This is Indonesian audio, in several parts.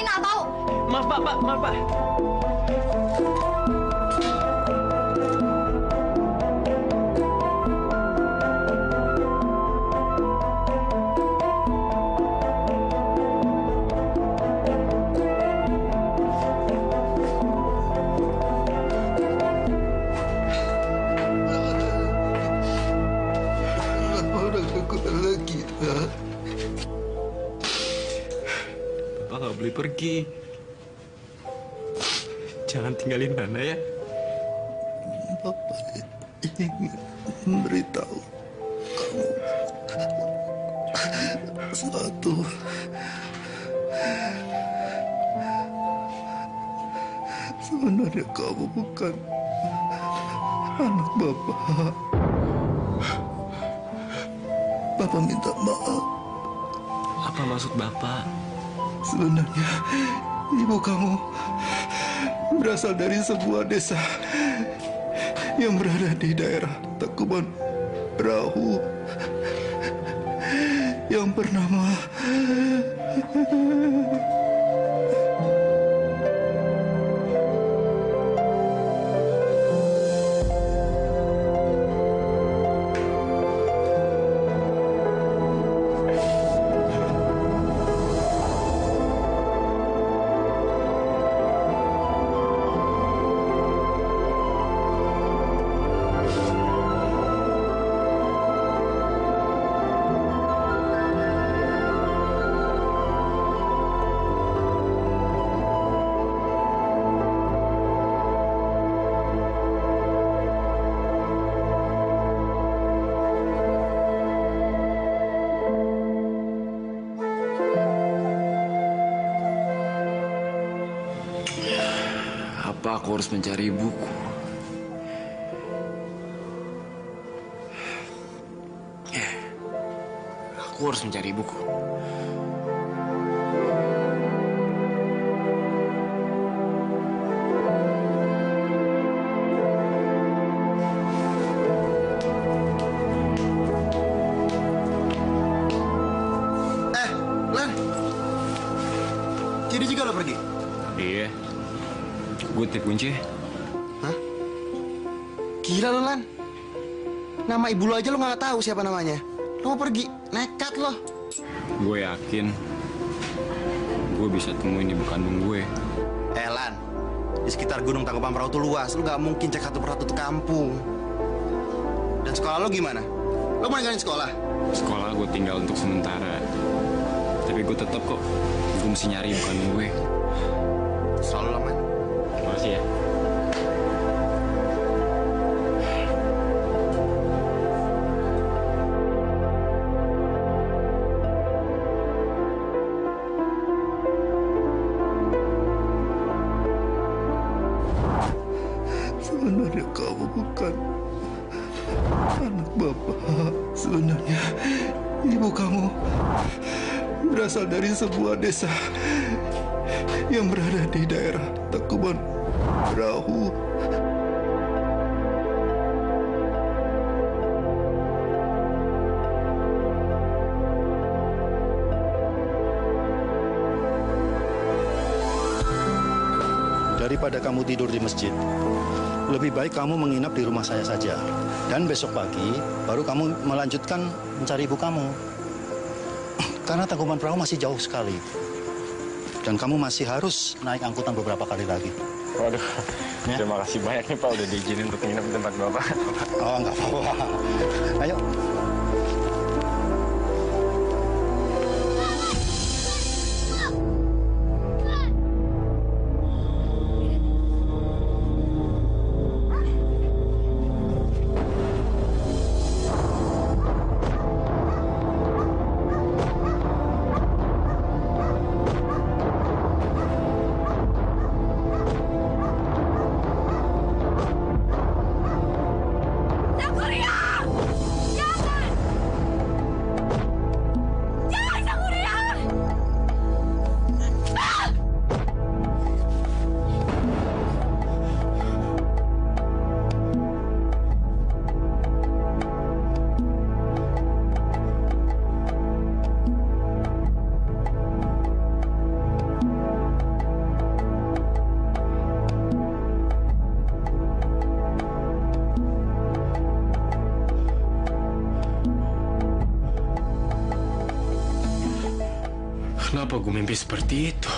fitnah tahu. Maaf Pak, maaf Pak. Bapak nggak boleh pergi. Jangan tinggalin Nana ya. Bapak ingin memberitahu kamu satu. Sebenarnya kamu bukan anak Bapak. Bapak minta maaf. Apa maksud Bapak? Sebenarnya ibu kamu berasal dari sebuah desa yang berada di daerah Tekuban Perahu yang bernama Apa aku harus mencari ibuku? Aku harus mencari ibuku. Lan. Jadi juga lo pergi? Iya. Gue tip kunci. Hah? Gila lo, Lan. Nama ibu lo aja lo nggak tahu siapa namanya. Lo mau pergi, nekat lo. Gue yakin gue bisa temuin ibu kandung gue. Lan, di sekitar Gunung Tangkuban Perahu tuh luas. Lo nggak mungkin cek satu persatu tuh kampung. Dan sekolah lo gimana? Lo mau ninggalin sekolah? Sekolah gue tinggal untuk sementara. Tapi gue tetap kok. Gue mesti nyari ibu kandung gue. Selalu lah, Man. Makasih ya. Sebenarnya kamu bukan anak Bapak. Sebenarnya ibu kamu berasal dari sebuah desa yang berada di daerah Tekuban Perahu. Daripada kamu tidur di masjid, lebih baik kamu menginap di rumah saya saja. Dan besok pagi, baru kamu melanjutkan mencari ibu kamu. Karena Tangkuban Perahu masih jauh sekali. Dan kamu masih harus naik angkutan beberapa kali lagi. Waduh, ya? Terima kasih banyak nih Pak udah diizinin untuk nginep di tempat Bapak. Oh, nggak apa-apa. Ayo. Yang Kenapa gue mimpi seperti itu?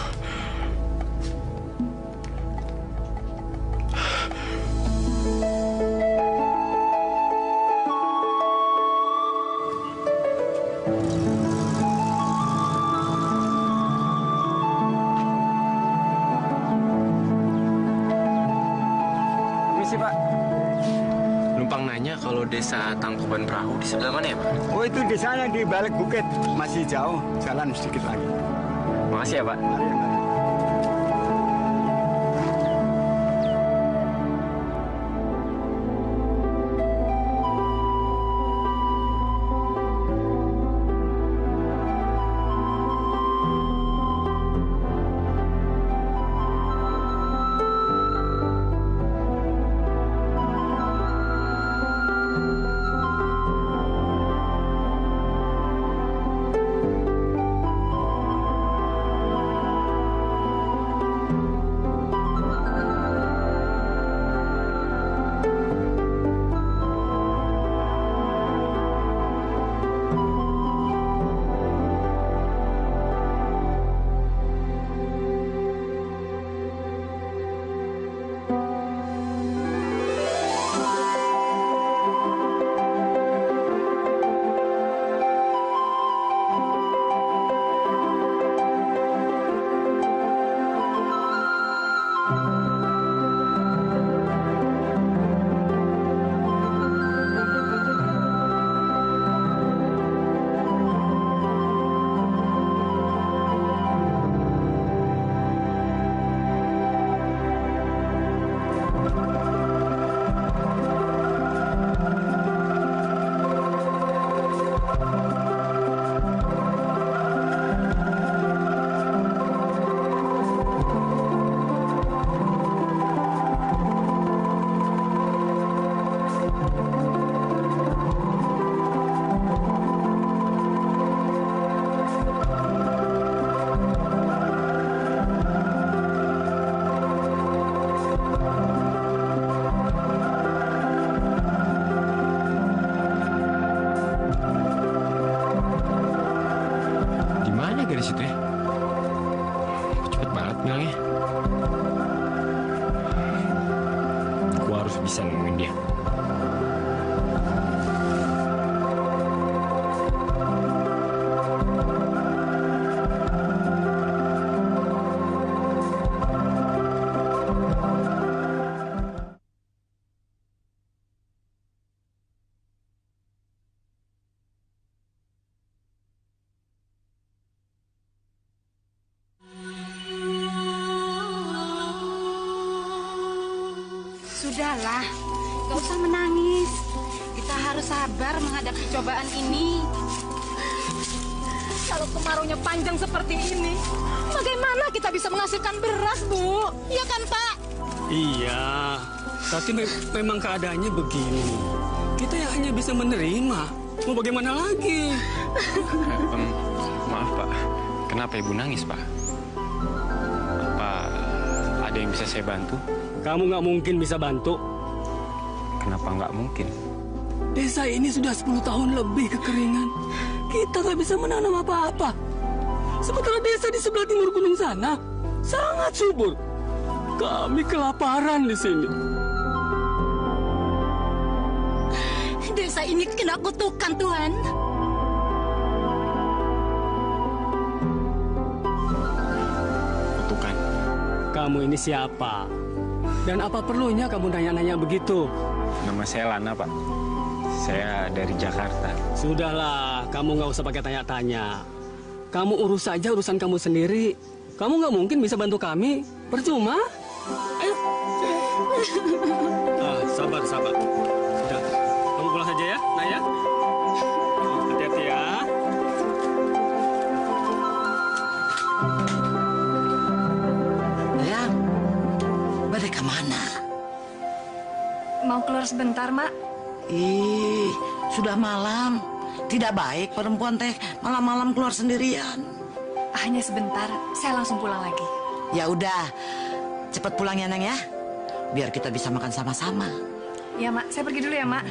Permisi, Pak. Numpang nanya kalau desa Tangkuban Perahu di sebelah mana ya, Pak? Oh, itu di sana di balik bukit. Masih jauh, jalan sedikit lagi. Makasih ya, Pak. Mari, mari. Di situ ya. Cepet banget bilangnya. Gua harus bisa nemuin dia. Sudahlah, gak usah menangis. Kita harus sabar menghadapi cobaan ini. Kalau kemaraunya panjang seperti ini, bagaimana kita bisa menghasilkan beras, Bu? Iya kan, Pak? Iya, tapi memang keadaannya begini. Kita yang hanya bisa menerima. Mau bagaimana lagi? Maaf, Pak. Kenapa Ibu nangis, Pak? Apa ada yang bisa saya bantu? Kamu nggak mungkin bisa bantu. Kenapa nggak mungkin? Desa ini sudah 10 tahun lebih kekeringan. Kita nggak bisa menanam apa-apa. Sementara desa di sebelah timur gunung sana sangat subur. Kami kelaparan di sini. Desa ini kena kutukan, Tuhan. Kutukan. Kamu ini siapa? Dan apa perlunya kamu nanya-nanya begitu? Nama saya Lana, Pak. Saya dari Jakarta. Sudahlah, kamu nggak usah pakai tanya-tanya. Kamu urus saja urusan kamu sendiri. Kamu nggak mungkin bisa bantu kami. Percuma. Ayo. Sabar, sabar. Sudah, kamu pulang saja ya, Naya. Hati-hati ya. Yang, balik kemana? Mau keluar sebentar, Mak. Ih, sudah malam. Tidak baik perempuan teh malam-malam keluar sendirian. Hanya sebentar, saya langsung pulang lagi. Ya udah, cepat pulang ya Neng ya. Biar kita bisa makan sama-sama. Ya, Mak. Saya pergi dulu ya, Mak.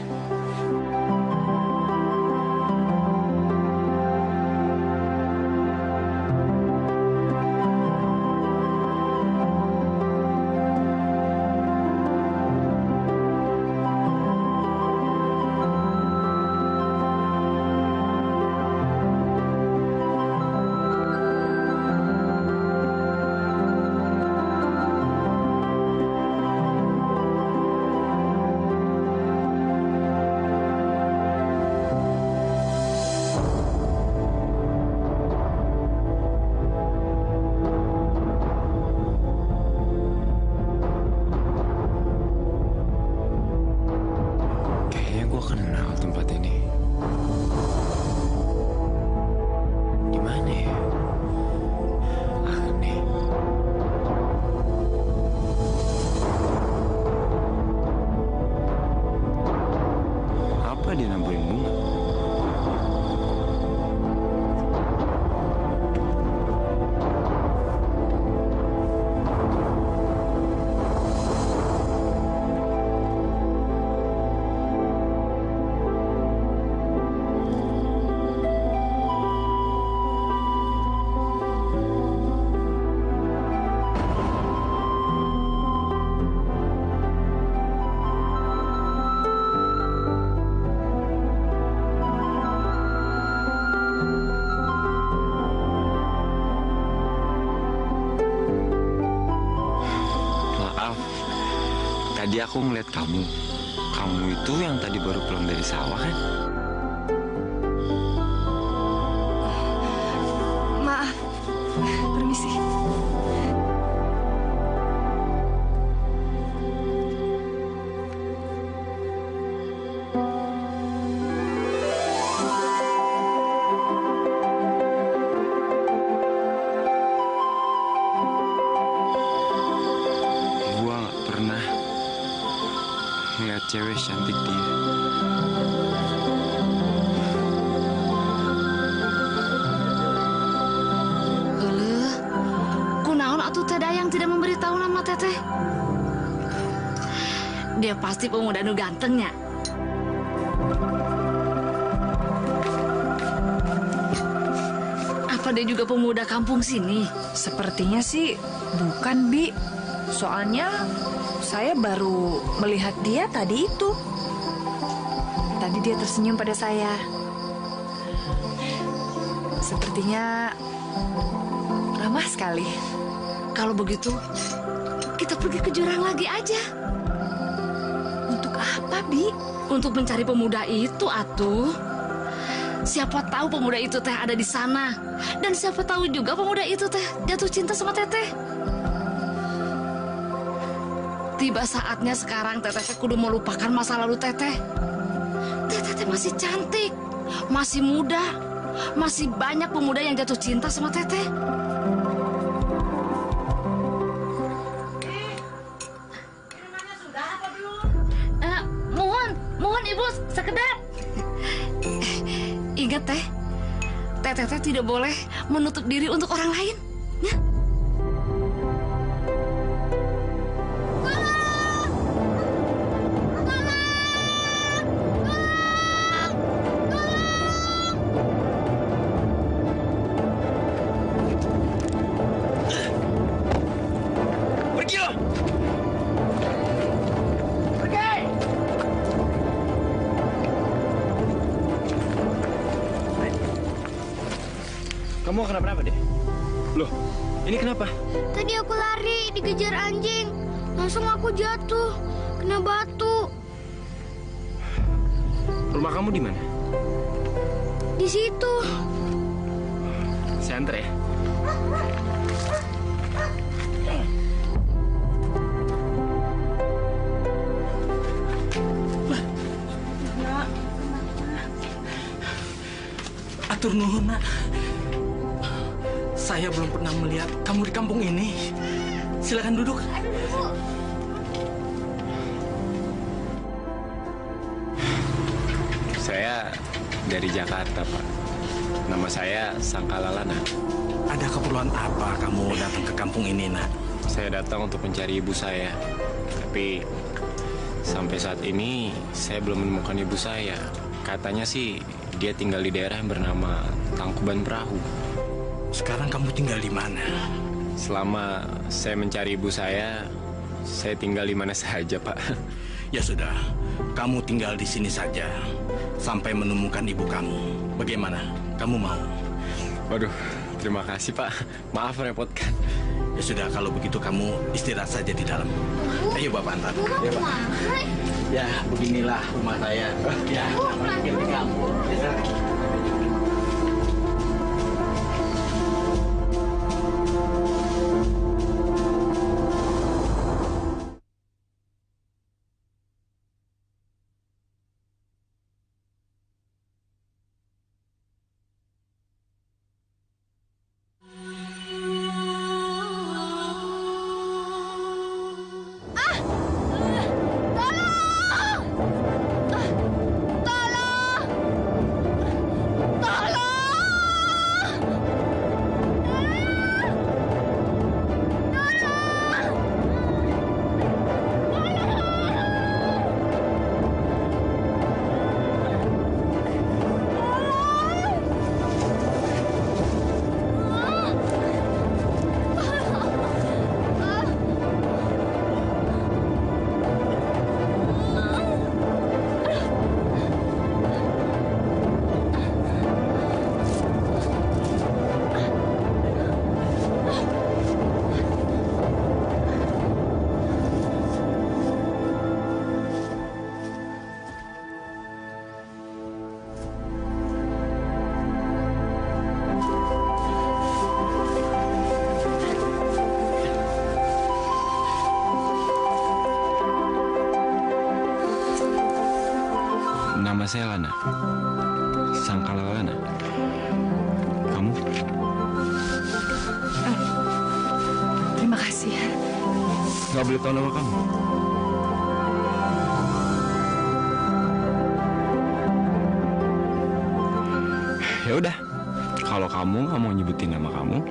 Kayaknya gue kenal tempat ini. Di mana ya? Aneh. Apa dia nambahin bunga? Tadi aku ngeliat kamu. Kamu itu yang tadi baru pulang dari sawah kan? Maaf, permisi. Gua nggak pernah ngeliat cewek cantik dia. Kunaon atuh teh Dayang tidak memberitahu nama teteh? Dia pasti pemuda nu gantengnya. Apa dia juga pemuda kampung sini? Sepertinya sih bukan, Bi. Soalnya saya baru melihat dia tadi itu. Tadi dia tersenyum pada saya. Sepertinya ramah sekali. Kalau begitu, kita pergi ke jurang lagi aja. Untuk apa, Bi? Untuk mencari pemuda itu, atuh. Siapa tahu pemuda itu teh ada di sana. Dan siapa tahu juga pemuda itu teh jatuh cinta sama teteh. Tiba saatnya sekarang teteh kudu melupakan masa lalu teteh. Teteh masih cantik, masih muda, masih banyak pemuda yang jatuh cinta sama teteh. Mohon ibu sekedap. Ingat teh, teteh tidak boleh menutup diri untuk orang lain. Ya? Kamu kenapa-napa deh? Loh, ini kenapa? Tadi aku lari, dikejar anjing. Langsung aku jatuh, kena batu. Rumah kamu di mana? Di situ. Saya antar ya. Atur nuhun, Nak. Saya belum pernah melihat kamu di kampung ini. Silakan duduk. Saya dari Jakarta, Pak. Nama saya Sangkalalana. Ada keperluan apa kamu datang ke kampung ini, Nak? Saya datang untuk mencari ibu saya. Tapi sampai saat ini saya belum menemukan ibu saya. Katanya sih dia tinggal di daerah yang bernama Tangkuban Perahu. Sekarang kamu tinggal di mana? Selama saya mencari ibu saya tinggal di mana saja, Pak. Ya sudah, kamu tinggal di sini saja sampai menemukan ibu kamu. Bagaimana? Kamu mau? Waduh, terima kasih, Pak. Maaf merepotkan. Ya sudah, kalau begitu kamu istirahat saja di dalam. Ayo Bapak antar. Ya, Pak. Ya, beginilah rumah saya. Ya, namanya kamu. Ya, Nama saya Lana. Sangkala Lana. Kamu? Terima kasih ya. Nggak boleh tahu nama kamu. Ya udah, kalau kamu nggak mau nyebutin nama kamu,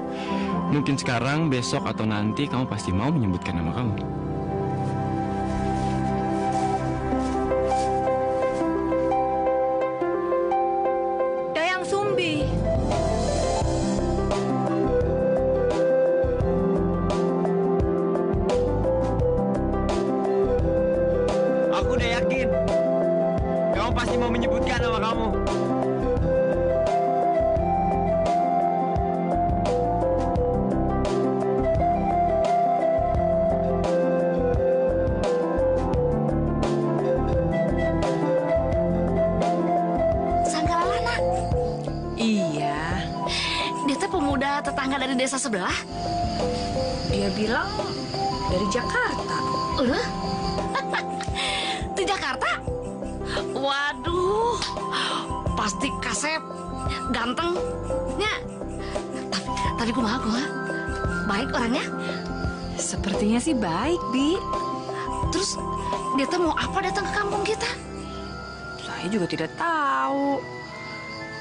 mungkin sekarang, besok, atau nanti kamu pasti mau menyebutkan nama kamu. Dayang Sumbi. Aku udah yakin, kamu pasti mau menyebutkan nama kamu. Tetangga dari desa sebelah? Dia bilang dari Jakarta. Di Jakarta? Waduh, pasti kasep, ganteng, ya. Tapi kumaha? Baik orangnya? Sepertinya sih baik, Bi. Terus dia tuh mau apa datang ke kampung kita? Saya juga tidak tahu.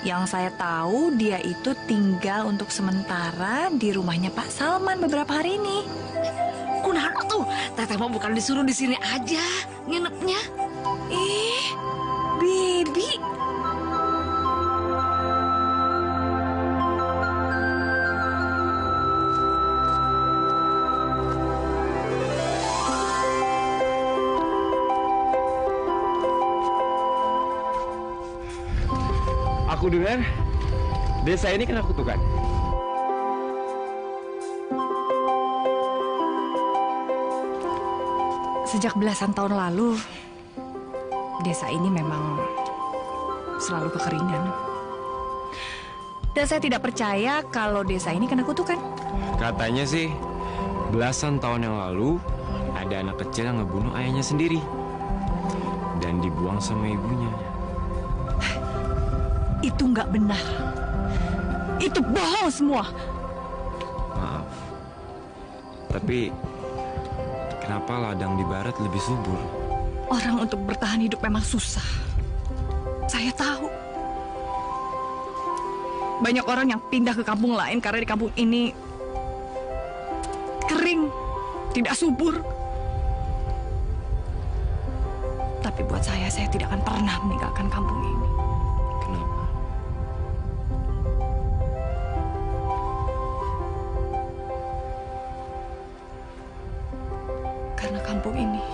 Yang saya tahu dia itu tinggal untuk sementara di rumahnya Pak Salman beberapa hari ini. Kunaon tuh? Teteh mau bukan disuruh di sini aja nginepnya. Bibi. Aku dengar desa ini kena kutukan. Sejak belasan tahun lalu, desa ini memang selalu kekeringan. Dan saya tidak percaya kalau desa ini kena kutukan. Katanya sih, belasan tahun yang lalu ada anak kecil yang ngebunuh ayahnya sendiri dan dibuang sama ibunya. Itu nggak benar. Itu bohong semua. Maaf. Tapi kenapa ladang di barat lebih subur? Orang untuk bertahan hidup memang susah. Saya tahu. Banyak orang yang pindah ke kampung lain karena di kampung ini kering, tidak subur. Tapi buat saya tidak akan pernah meninggalkan kampung ini. Kenapa? Karena kampung ini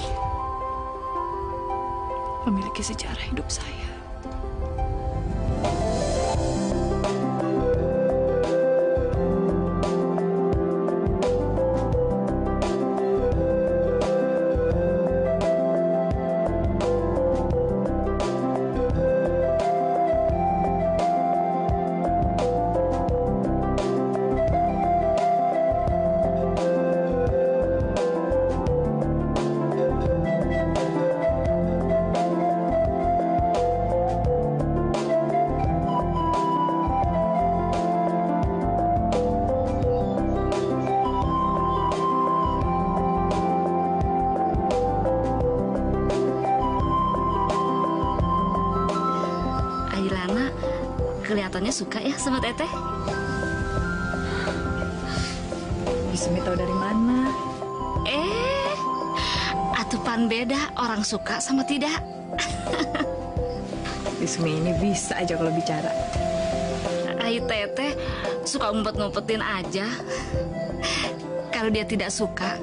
memiliki sejarah hidup saya. Kelihatannya suka ya sama Teteh. Bismi tahu dari mana? Atupan beda orang suka sama tidak. Bismi ini bisa aja kalau bicara. Ai Teteh suka ngumpet-ngumpetin aja. Kalau dia tidak suka,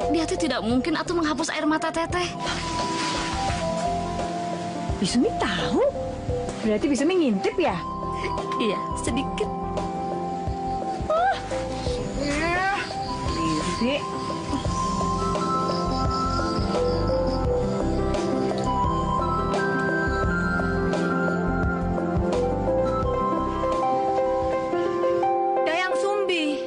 dia tuh tidak mungkin atau menghapus air mata Teteh. Bismi tahu? Berarti Bismi ngintip ya? Iya, sedikit. Bibi. Dayang Sumbi.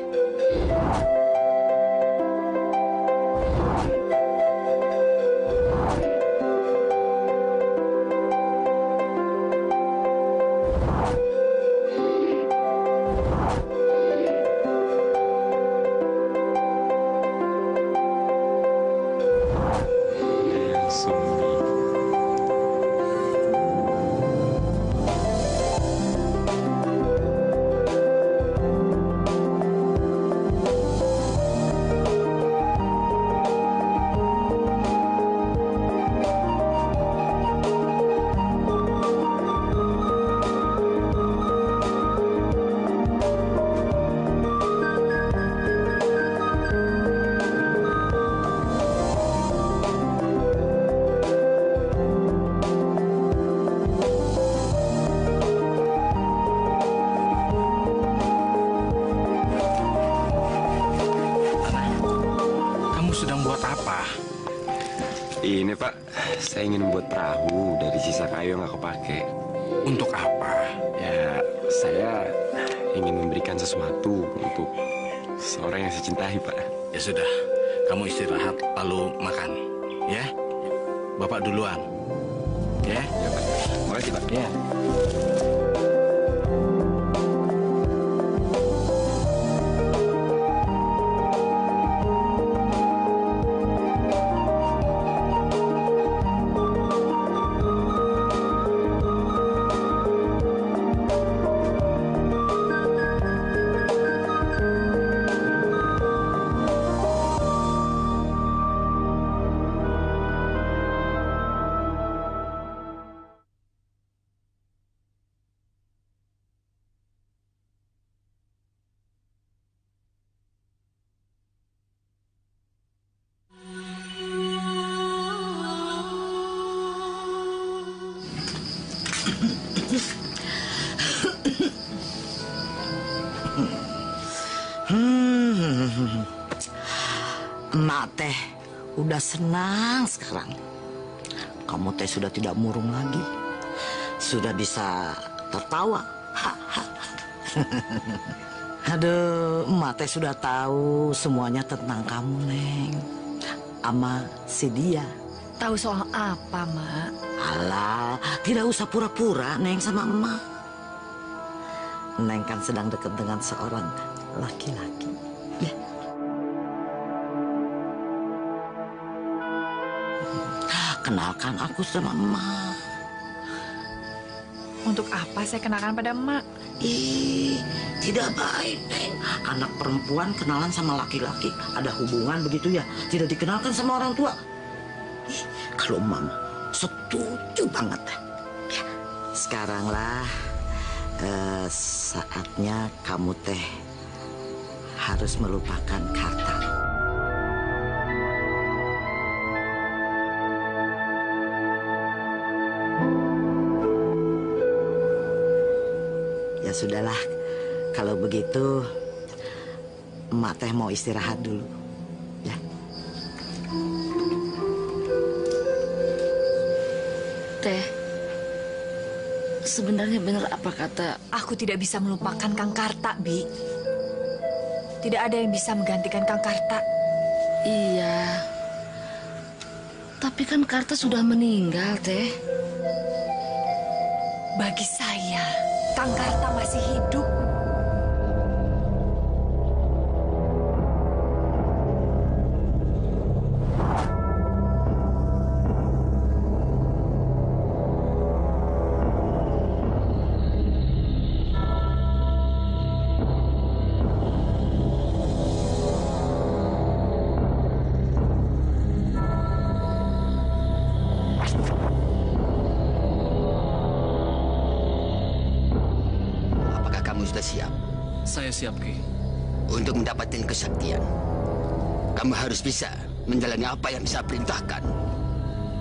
Ini Pak, saya ingin membuat perahu dari sisa kayu yang aku pakai. Untuk apa? Ya, saya ingin memberikan sesuatu untuk seorang yang saya cintai, Pak. Ya sudah, kamu istirahat lalu makan, ya. Bapak duluan, ya. Ya, Pak. Makasih, Pak. Ya. Emak teh udah senang sekarang. Kamu teh sudah tidak murung lagi. Sudah bisa tertawa. Aduh, emak teh sudah tahu semuanya tentang kamu, Neng. Ama si dia. Tahu soal apa, Mak? Alah, tidak usah pura-pura, Neng, sama emak. Neng kan sedang dekat dengan seorang laki-laki. Ya. Kenalkan aku sama emak. Untuk apa saya kenalkan pada emak? Ih, tidak baik, Neng. Anak perempuan kenalan sama laki-laki, ada hubungan begitu ya, tidak dikenalkan sama orang tua. Ih, kalau mama setuju banget. Ya, sekarang lah saatnya kamu teh harus melupakan Karta. Ya sudahlah, kalau begitu emak teh mau istirahat dulu, ya. Teh, sebenarnya benar apa kata... Aku tidak bisa melupakan Kang Karta, Bi. Tidak ada yang bisa menggantikan Kang Karta. Iya. Tapi kan Karta sudah meninggal, Teh. Bagi saya, Kang Karta masih hidup. Saya siap, Ki. Untuk mendapatkan kesaktian, kamu harus bisa menjalani apa yang saya perintahkan.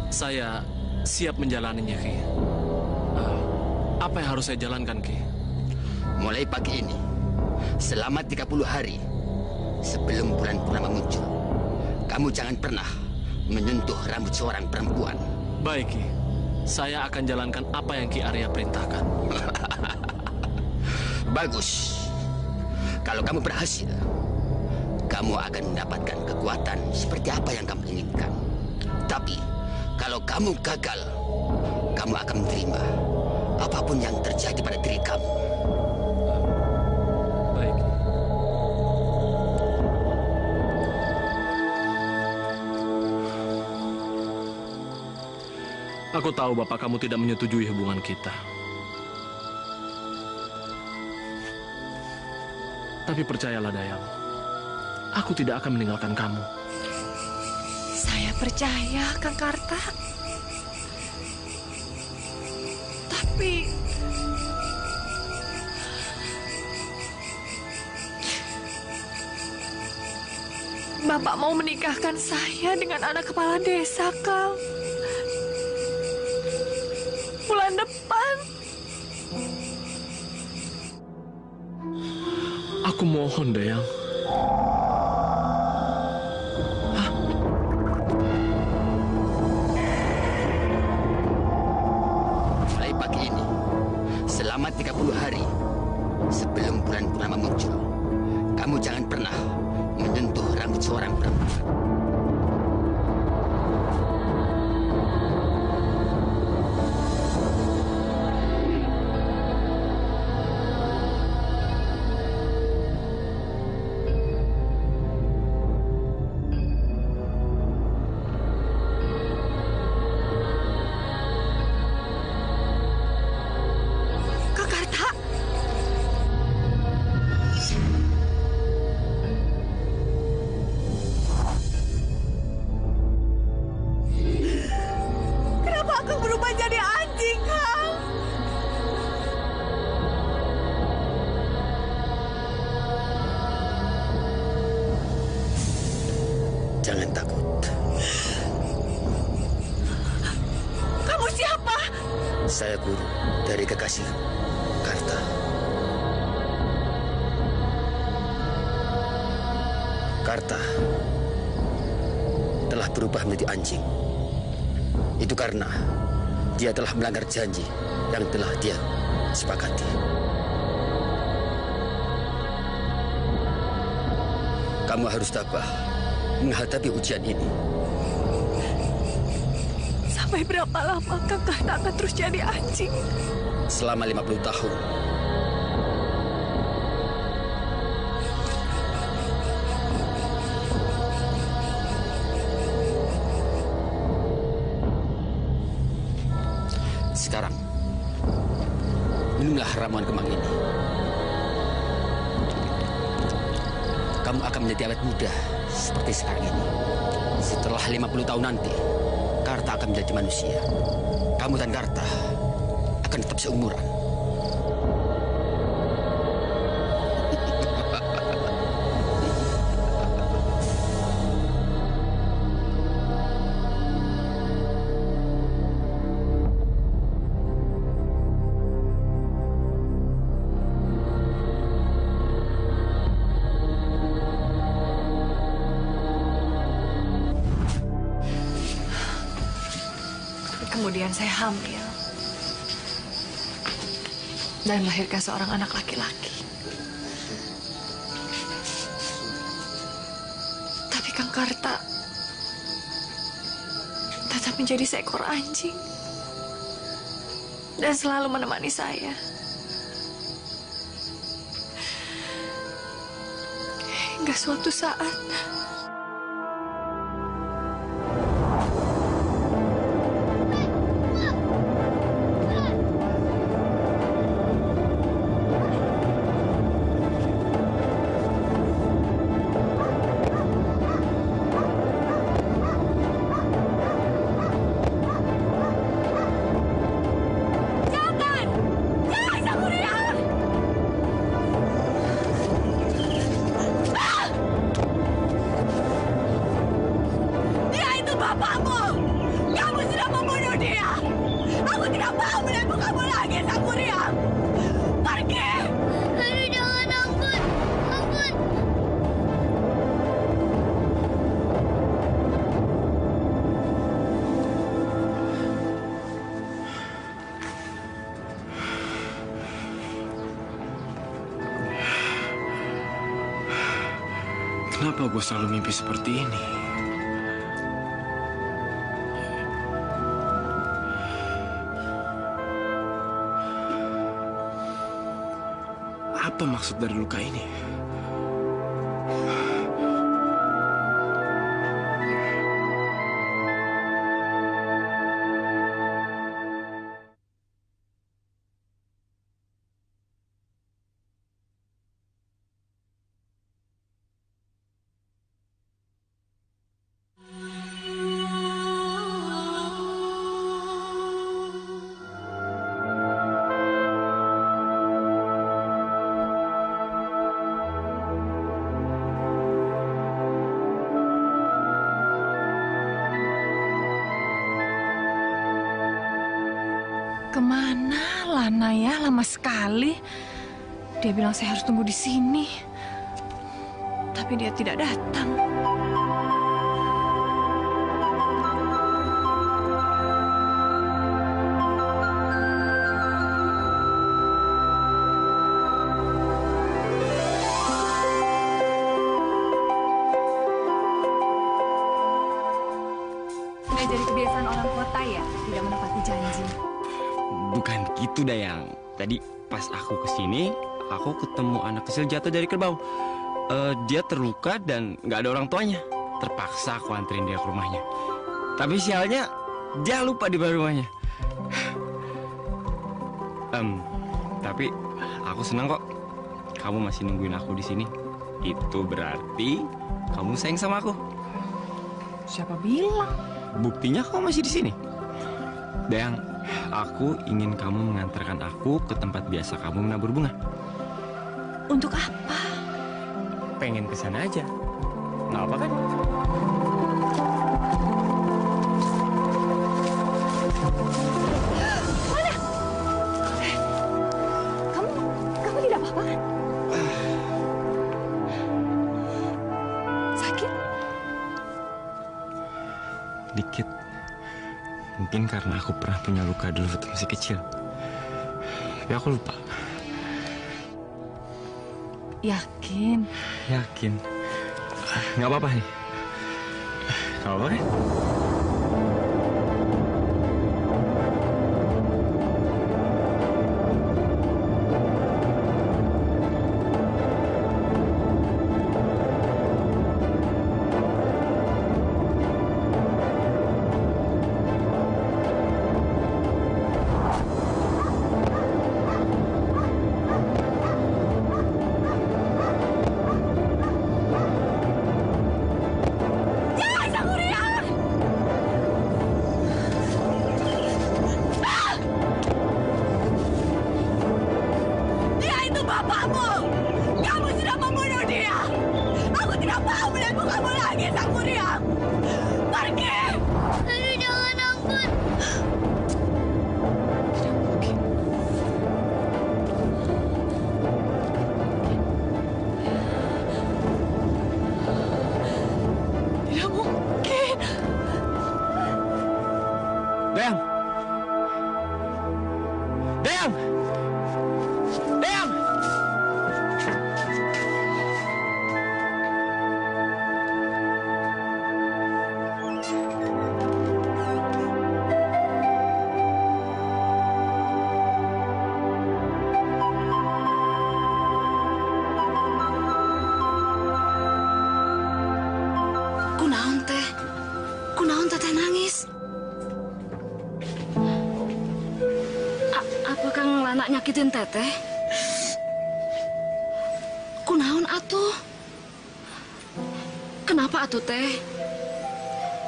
Saya siap menjalaninya, Ki. Apa yang harus saya jalankan, Ki? Mulai pagi ini, selama 30 hari sebelum bulan purnama muncul, kamu jangan pernah menyentuh rambut seorang perempuan. Baik, Ki. Saya akan jalankan apa yang Ki Arya perintahkan. Bagus. Kalau kamu berhasil, kamu akan mendapatkan kekuatan seperti apa yang kamu inginkan. Tapi, kalau kamu gagal, kamu akan menerima apapun yang terjadi pada diri kamu. Baik. Aku tahu Bapak kamu tidak menyetujui hubungan kita. Tapi percayalah, Dayang. Aku tidak akan meninggalkan kamu. Saya percaya, Kang Karta. Tapi... Bapak mau menikahkan saya dengan anak kepala desa, Kang. Bulan depan. Aku mohon, Dayang. pagi ini selama 30 hari sebelum bulan purnama muncul. Kamu jangan pernah menyentuh rambut seorang perempuan. Jangan takut. Kamu siapa? Saya guru dari kekasih Karta. Karta telah berubah menjadi anjing. Itu karena dia telah melanggar janji yang telah dia sepakati. Kamu harus tabah menghadapi ujian ini. Sampai berapa lama Kakak akan terus jadi anjing? Selama 50 tahun. Sekarang, minumlah ramuan kemang ini. Kamu akan menjadi awet muda seperti sekarang ini. Setelah 50 tahun nanti, Karta akan menjadi manusia. Kamu dan Karta akan tetap seumuran. Kemudian saya hamil dan melahirkan seorang anak laki-laki. Tapi Kang Karta tetap menjadi seekor anjing dan selalu menemani saya. Hingga suatu saat kenapa gue selalu mimpi seperti ini? Apa maksud dari luka ini? kemana Lana ya? Lama sekali. Dia bilang saya harus tunggu di sini. Tapi dia tidak datang. Bukan gitu, Dayang. Tadi pas aku kesini, aku ketemu anak kecil jatuh dari kerbau. Dia terluka dan nggak ada orang tuanya. Terpaksa aku anterin dia ke rumahnya. Tapi sialnya, dia lupa di bawah rumahnya. Tapi aku senang kok. Kamu masih nungguin aku di sini. Itu berarti kamu sayang sama aku. Siapa bilang? Buktinya kamu masih di sini. Dayang, aku ingin kamu mengantarkan aku ke tempat biasa kamu menabur bunga. Untuk apa? Pengen ke sana aja. Nggak apa kan? Mana? Kamu tidak apa-apa kan? Sakit? Dikit. Mungkin karena aku pernah punya luka dulu waktu masih kecil. Tapi aku lupa. Yakin? Yakin. Nggak apa-apa nih. Nggak apa-apa kan? Kunaon teteh nangis? Apakah ngelana nyakitin teteh? Kunaon atuh? Kenapa atuh teh?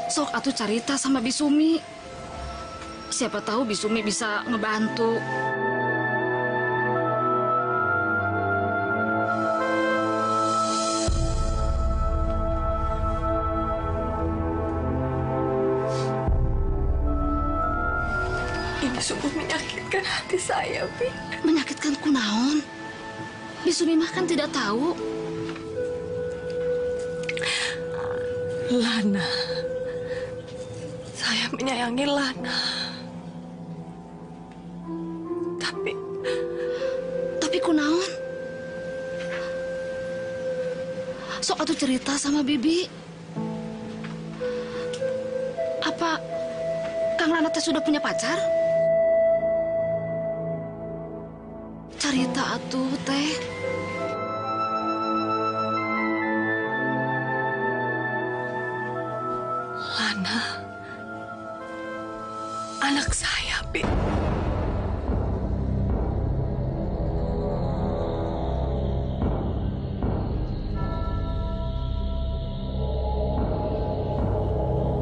Sok atuh carita sama Bisumi. Siapa tahu Bisumi bisa ngebantu. Ini sungguh menyakitkan hati saya, Bi. Menyakitkan kunaon? Bisumi mah kan tidak tahu. Lana. Saya menyayangi Lana. Tapi kunaon? Sok atuh cerita sama Bibi. Apa Kang Lana teh sudah punya pacar? Cerita atuh teh. Lana. Anak saya, Bi.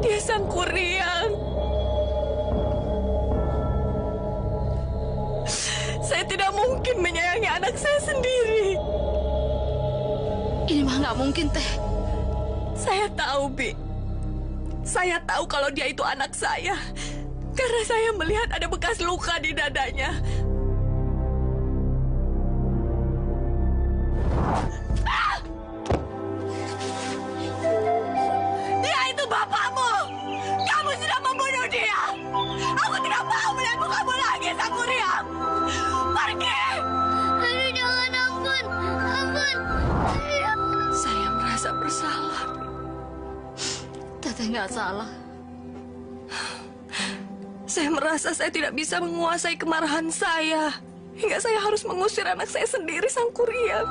Dia sang Kuryang. Saya tidak mungkin menyayangi anak saya sendiri. Ini mah nggak mungkin, teh. Saya tahu, Bi. Saya tahu kalau dia itu anak saya. Karena saya melihat ada bekas luka di dadanya. Dia itu bapakmu. Kamu sudah membunuh dia. Aku tidak mau melihat mukamu lagi, Sang Kuryang. Pergi! Aduh, jangan, ampun. Ampun. Saya merasa bersalah. Teteh nggak salah. Saya merasa saya tidak bisa menguasai kemarahan saya. Hingga saya harus mengusir anak saya sendiri, Sang Kuryang.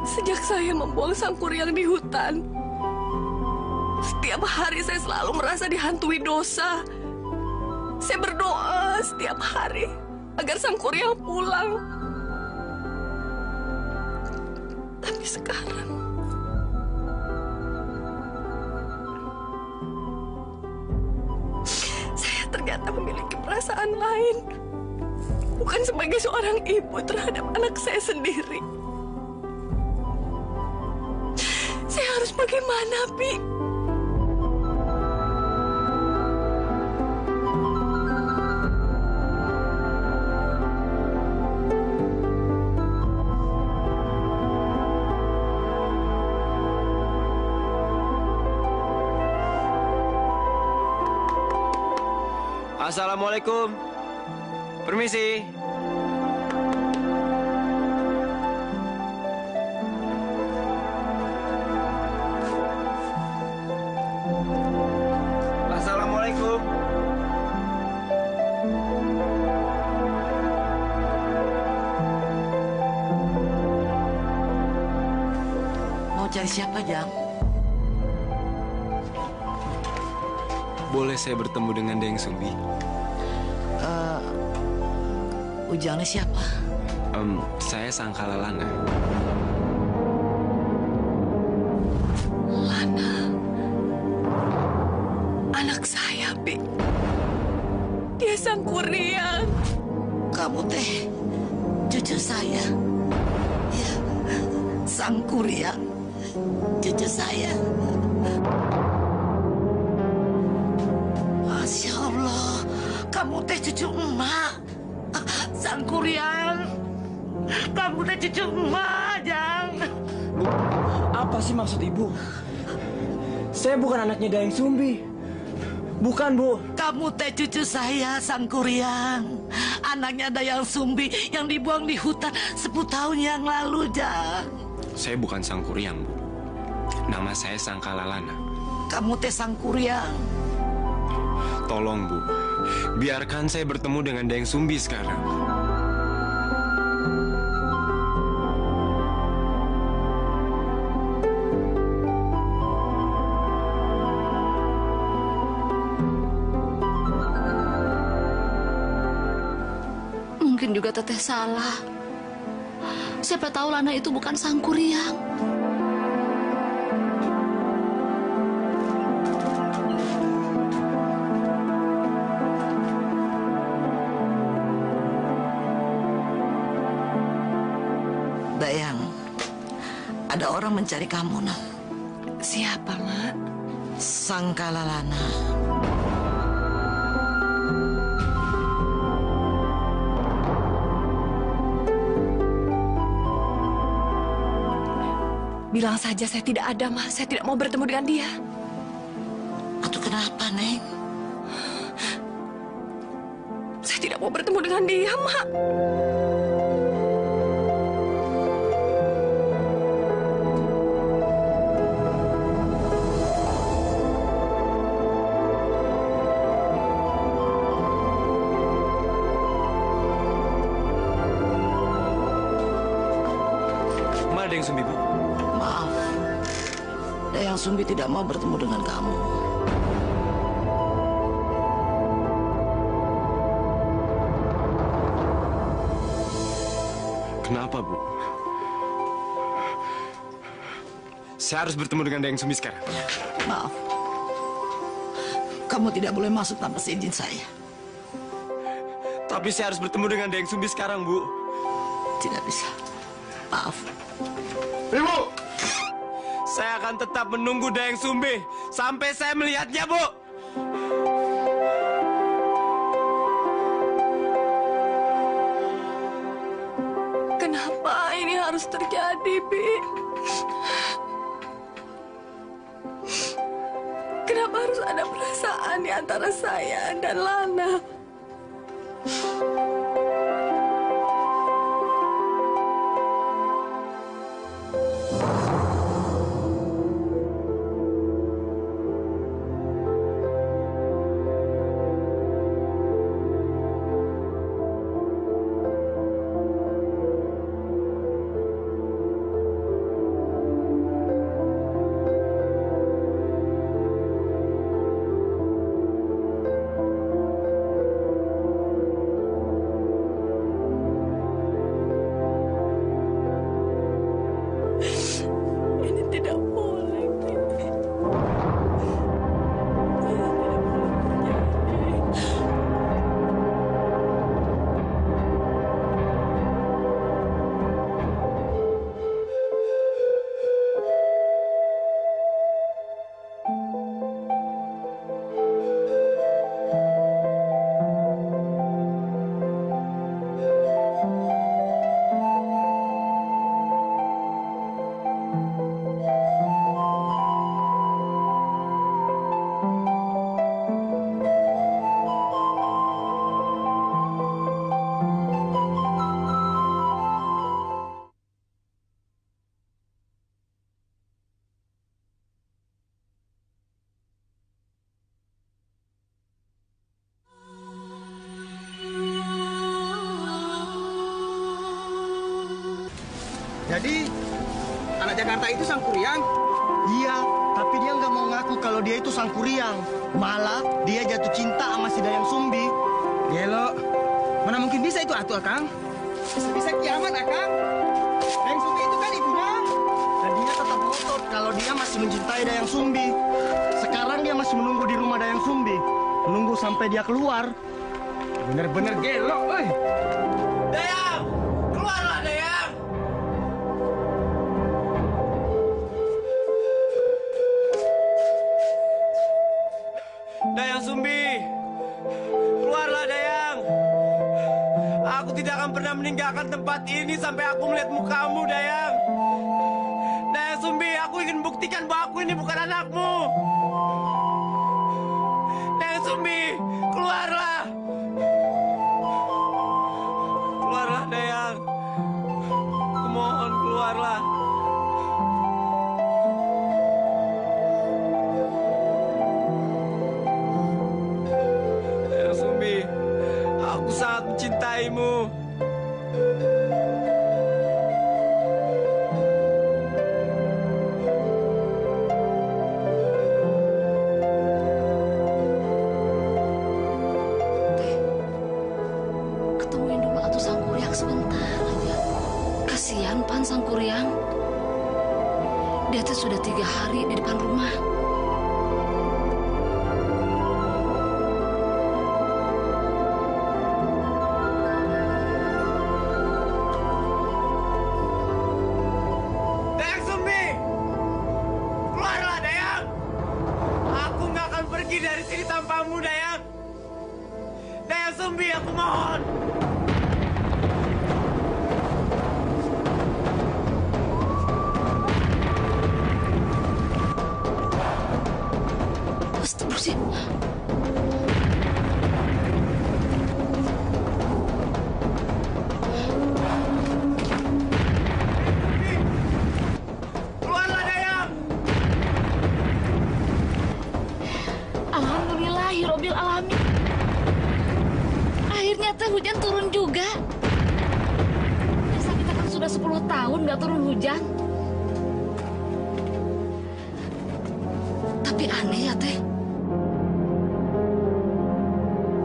Sejak saya membuang Sang Kuryang di hutan, setiap hari saya selalu merasa dihantui dosa. Saya berdoa setiap hari agar Sang Kuryang pulang. Tapi sekarang saya ternyata memiliki perasaan lain. Bukan sebagai seorang ibu terhadap anak saya sendiri. Saya harus bagaimana, Pi? Assalamualaikum. Permisi. Assalamualaikum. Mau cari siapa, Jang? Boleh saya bertemu dengan Deng Sumbi? Ujangnya siapa? Saya Sangkala Lana. Lana. Anak saya, Pi. Dia Sang Kuryang. Kamu teh cucu saya. Ya, Sang Kuryang, cucu saya. Masya Allah, kamu teh cucu emak. Sang Kuryang, kamu teh cucu emak, Jang. Bu, apa sih maksud ibu? Saya bukan anaknya Dayang Sumbi. Bukan, Bu. Kamu teh cucu saya, Sang Kuryang. Anaknya Dayang Sumbi yang dibuang di hutan 10 tahun yang lalu, Jang. Saya bukan Sang Kuryang, Bu. Nama saya Sangkala Lana. Kamu teh Sang Kuryang. Tolong, Bu. Biarkan saya bertemu dengan Dayang Sumbi sekarang. Mungkin juga teteh salah. Siapa tahu Lana itu bukan Sang Kuryang. Dayang, ada orang mencari kamu, nak. Siapa, Mak? Sangkala Lana. Bilang saja saya tidak ada, Ma. Saya tidak mau bertemu dengan dia. Atau kenapa, Neng? Saya tidak mau bertemu dengan dia, Mak. Mana Dayang Sumbi, Bu? Maaf, Dayang Sumbi tidak mau bertemu dengan kamu. Kenapa, Bu? Saya harus bertemu dengan Dayang Sumbi sekarang. Maaf, kamu tidak boleh masuk tanpa seizin saya. Tapi saya harus bertemu dengan Dayang Sumbi sekarang, Bu. Tidak bisa. Maaf. Ibu! Saya akan tetap menunggu Dayang Sumbi sampai saya melihatnya, Bu. Kenapa ini harus terjadi, Bi? Kenapa harus ada perasaan di antara saya dan Lana? Jadi, anak Jakarta itu Sangkuriang? Iya, tapi dia nggak mau ngaku kalau dia itu Sangkuriang. Malah dia jatuh cinta sama si Dayang Sumbi. Gelo, mana mungkin bisa itu atuh, Akang? Bisa kiamat, Akang. Dayang Sumbi itu kan ibunya. Dan dia tetap ngotot kalau dia masih mencintai Dayang Sumbi. Sekarang dia masih menunggu di rumah Dayang Sumbi. Menunggu sampai dia keluar. Bener-bener gelo, oi. Dayang! Keluarlah, Dayang! Dayang Sumbi! Keluarlah, Dayang! Aku tidak akan pernah meninggalkan tempat ini sampai aku melihat mukamu, Dayang! Dayang Sumbi, aku ingin buktikan bahwa aku ini bukan anakmu! Dayang Sumbi, keluarlah! Keluarlah, Dayang! Kumohon, keluarlah! Dayang Sumbi, aku sangat mencintaimu. Ketemuin dulu atuh Sangkuriang sebentar aja. Kasihan Pan Sangkuriang. Dia tuh sudah 3 hari di depan rumah. Dayang Sumbi! Keluarlah, Dayang! Aku nggak akan pergi dari sini tanpamu, Dayang! Dayang Sumbi, aku mohon! Astagfirullahaladzim. Keluarlah, Dayang! Alhamdulillahirobbil alamin. Akhirnya teh hujan turun juga. Biasa kita kan sudah 10 tahun nggak turun hujan. Tapi aneh ya teh.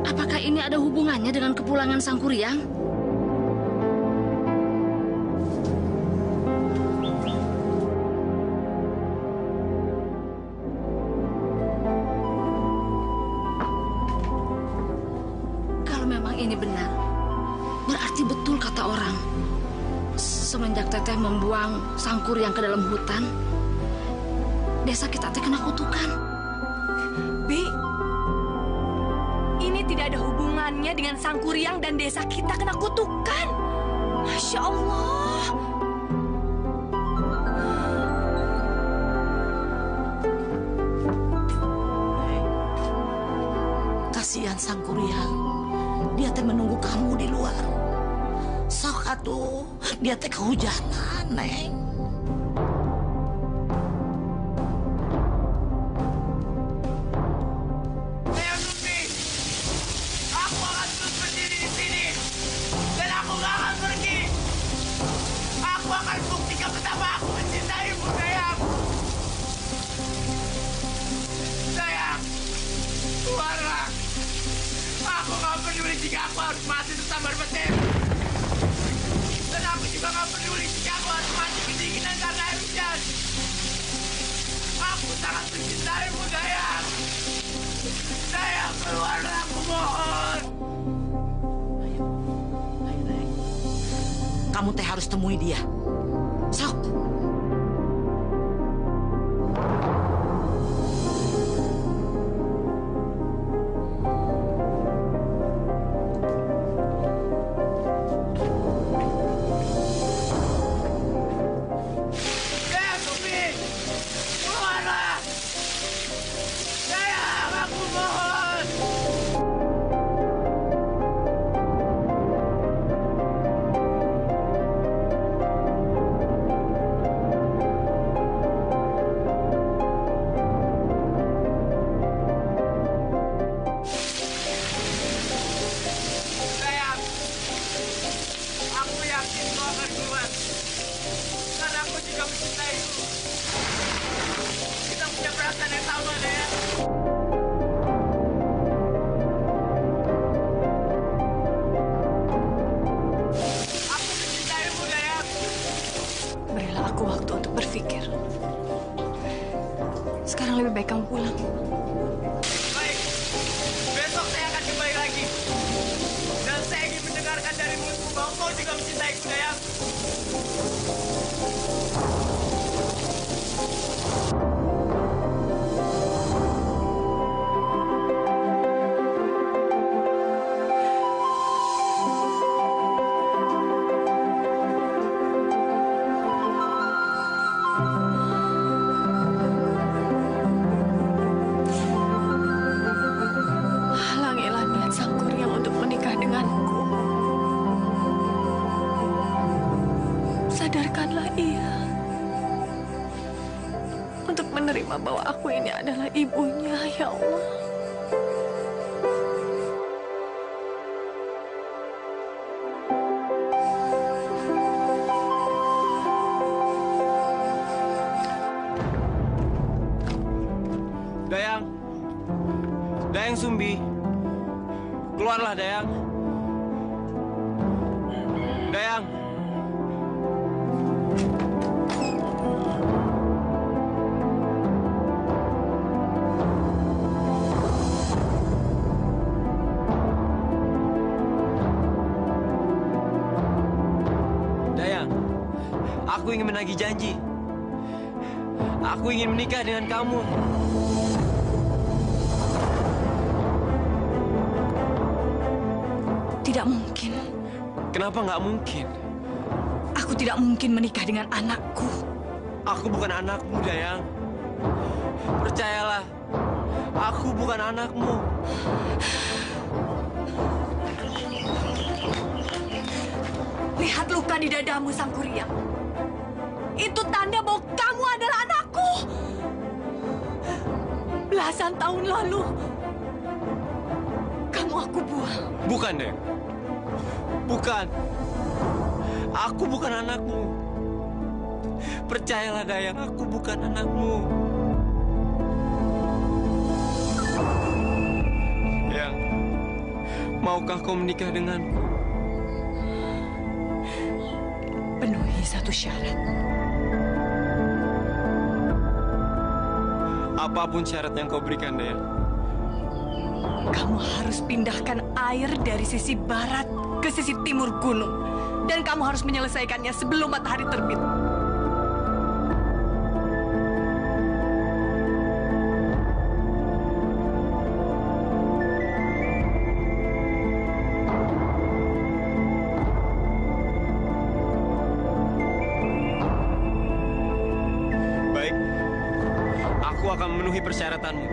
Apakah ini ada hubungannya dengan kepulangan Sangkuriang? Kalau memang ini benar, berarti betul kata orang. Semenjak Teteh membuang Sangkuriang ke dalam hutan, desa kita teh kena kutukan. Bi, ini tidak ada hubungannya dengan Sangkuriang dan desa kita kena kutukan. Masya Allah. Kasihan Sangkuriang. Dia teh menunggu kamu di luar. Sok atuh, dia teh kehujanan, Neng. Dayang Sumbi! Aku akan terus berdiri di sini. Dan aku nggak akan pergi. Aku akan buktikan betapa aku mencintaimu, Dayang. Dayang, keluarlah. Aku nggak peduli jika aku harus mati tersambar petir. Dan aku juga nggak peduli jika aku harus mati kedinginan karena air hujan. Aku sangat mencintaimu, Dayang. Dayang, keluarlah, aku mohon. Kamu teh harus temui dia. Sok. Dayang Sumbi, keluarlah. Dayang, aku mohon. Mama, Dayang. Aku mencintaimu, Dayang. Berilah aku waktu untuk berpikir. Sekarang lebih baik kamu pulang. Baik, besok saya akan kembali lagi. Dan saya ingin mendengarkan dari mulutmu bahwa kau juga mencintaiku, Dayang. Halangilah niat sang kuryang untuk menikah denganku. Sadarkanlah ia untuk menerima bahwa aku ini adalah ibunya, ya Allah. Dayang. Dayang Sumbi. Keluarlah, Dayang. Dayang. Dayang, aku ingin menagih janji. Aku ingin menikah dengan kamu. Tidak mungkin. Kenapa nggak mungkin? Aku tidak mungkin menikah dengan anakku. Aku bukan anakmu, Dayang. Percayalah, aku bukan anakmu. Lihat luka di dadamu, sang kuryang. Itu tanda bahwa kamu adalah anakku. Belasan tahun lalu, kamu aku buang. Bukan, Dayang. Bukan. Aku bukan anakmu. Percayalah, Dayang, aku bukan anakmu. Dayang, maukah kau menikah denganku? Penuhi satu syarat. Apapun syarat yang kau berikan, Dayang. Kamu harus pindahkan air dari sisi barat ke sisi timur gunung. Dan kamu harus menyelesaikannya sebelum matahari terbit. Baik, aku akan memenuhi persyaratanmu.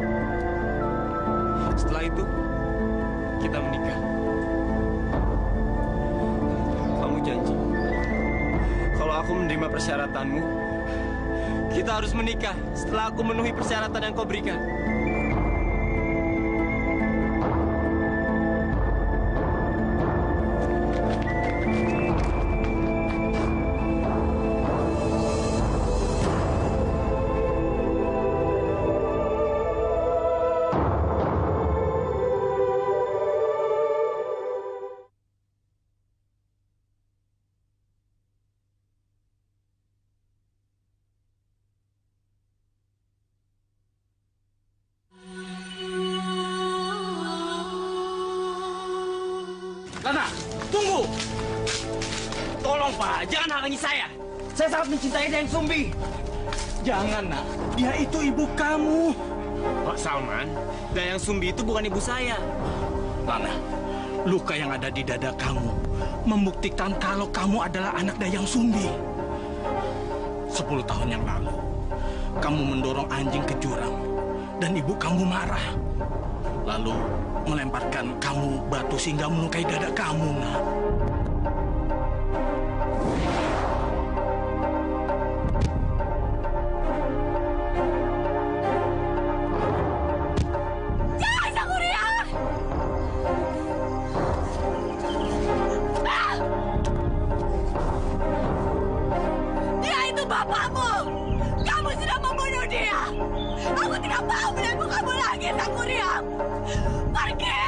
Setelah itu, kita menikah. Kamu janji, kalau aku menerima persyaratanmu, kita harus menikah setelah aku memenuhi persyaratan yang kau berikan. Lana, tunggu! Tolong, Pak, jangan halangi saya. Saya sangat mencintai Dayang Sumbi. Jangan, Nak. Dia itu ibu kamu. Pak Salman, Dayang Sumbi itu bukan ibu saya. Lana, luka yang ada di dada kamu membuktikan kalau kamu adalah anak Dayang Sumbi. 10 tahun yang lalu, kamu mendorong anjing ke jurang dan ibu kamu marah. Lalu melemparkan kamu batu sehingga melukai dada kamu, Nak. Jangan, sang kuryang! Dia itu bapakmu! Kamu sudah membunuh dia! Aku tidak tidak mau melihat mukamu lagi, Sangkuriang. Pergi!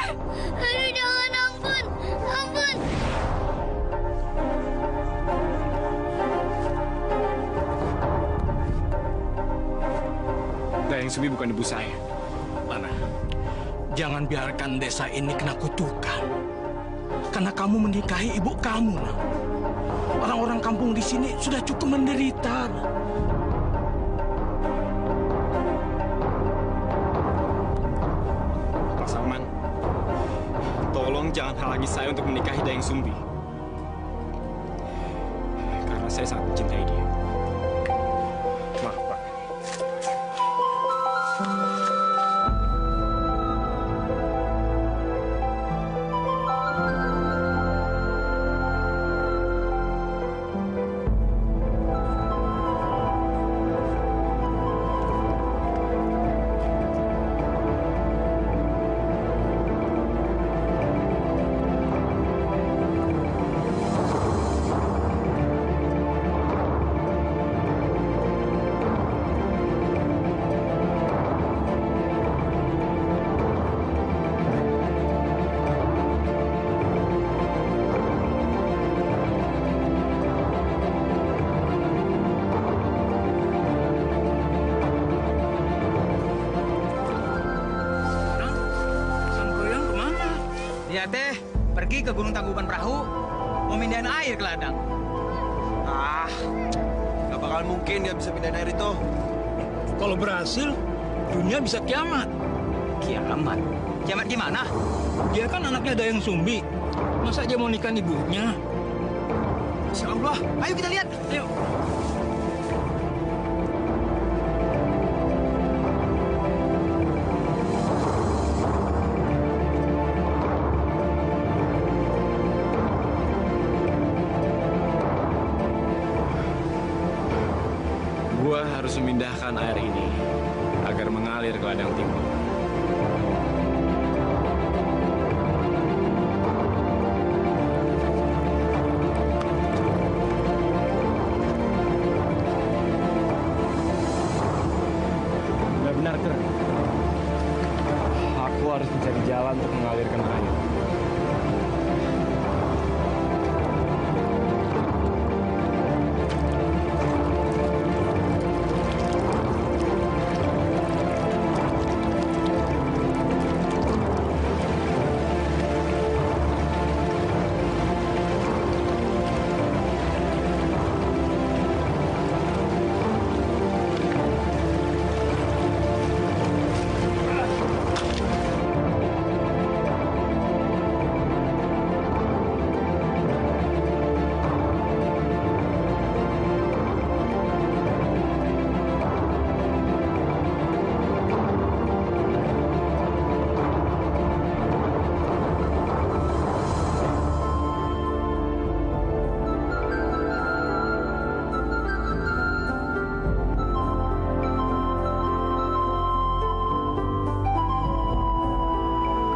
Aduh, jangan, ampun. Ampun. Dayang Sumbi bukan ibu saya. Lana, jangan biarkan desa ini kena kutukan. Karena kamu menikahi ibu kamu, Nak. Orang-orang kampung di sini sudah cukup menderita. Pak Salman, tolong jangan halangi saya untuk menikahi Dayang Sumbi. Karena saya sangat mencintai dia. Maaf, Pak. Dia teh pergi ke Gunung Tangkuban Perahu, mau mindahin air ke ladang. Gak bakal mungkin dia bisa pindahin air itu. Kalau berhasil, dunia bisa kiamat. Kiamat? Kiamat gimana? Dia kan anaknya Dayang Sumbi. Masa dia mau nikahin ibunya? Insya Allah. Ayo kita lihat. Ayo. Gua harus memindahkan air ini agar mengalir ke ladang timur. Benar-benar keren. Aku harus mencari jalan untuk mengalirkan air.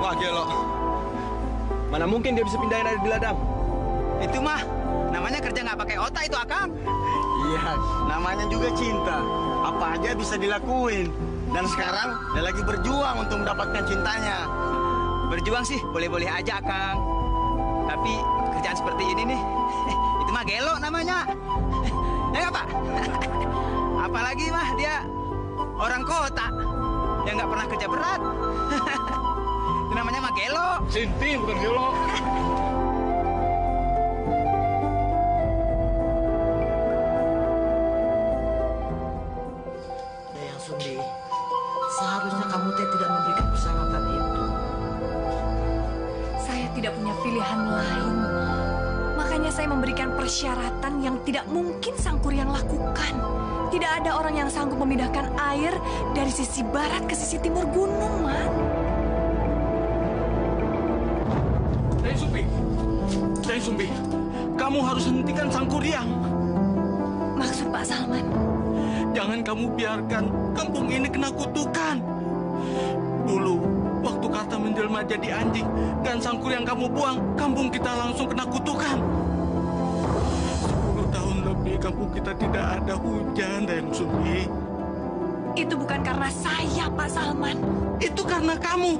Wah, gelo. Mana mungkin dia bisa pindahin air di ladang? Itu mah namanya kerja nggak pakai otak itu, Akang. Iya, namanya juga cinta. Apa aja bisa dilakuin. Dan sekarang dia lagi berjuang untuk mendapatkan cintanya. Berjuang sih boleh-boleh aja, Akang. Tapi kerjaan seperti ini nih, itu mah gelo namanya. Ya nggak, Pak? Apalagi mah dia orang kota yang nggak pernah kerja berat. Itu namanya mah gelo. Sinti bukan gelo. Dayang Sumbi, seharusnya kamu teh tidak memberikan persyaratan itu. Saya tidak punya pilihan lain. Makanya saya memberikan persyaratan yang tidak mungkin Sangkuriang lakukan. Tidak ada orang yang sanggup memindahkan air dari sisi barat ke sisi timur gunung, Man. Dayang Sumbi, kamu harus hentikan Sangkuriang. Maksud Pak Salman? Jangan kamu biarkan kampung ini kena kutukan. Dulu, waktu kata menjelma jadi anjing dan Sangkuriang kamu buang, kampung kita langsung kena kutukan. 10 tahun lebih kampung kita tidak ada hujan, Dayang Sumbi. Itu bukan karena saya, Pak Salman. Itu karena kamu.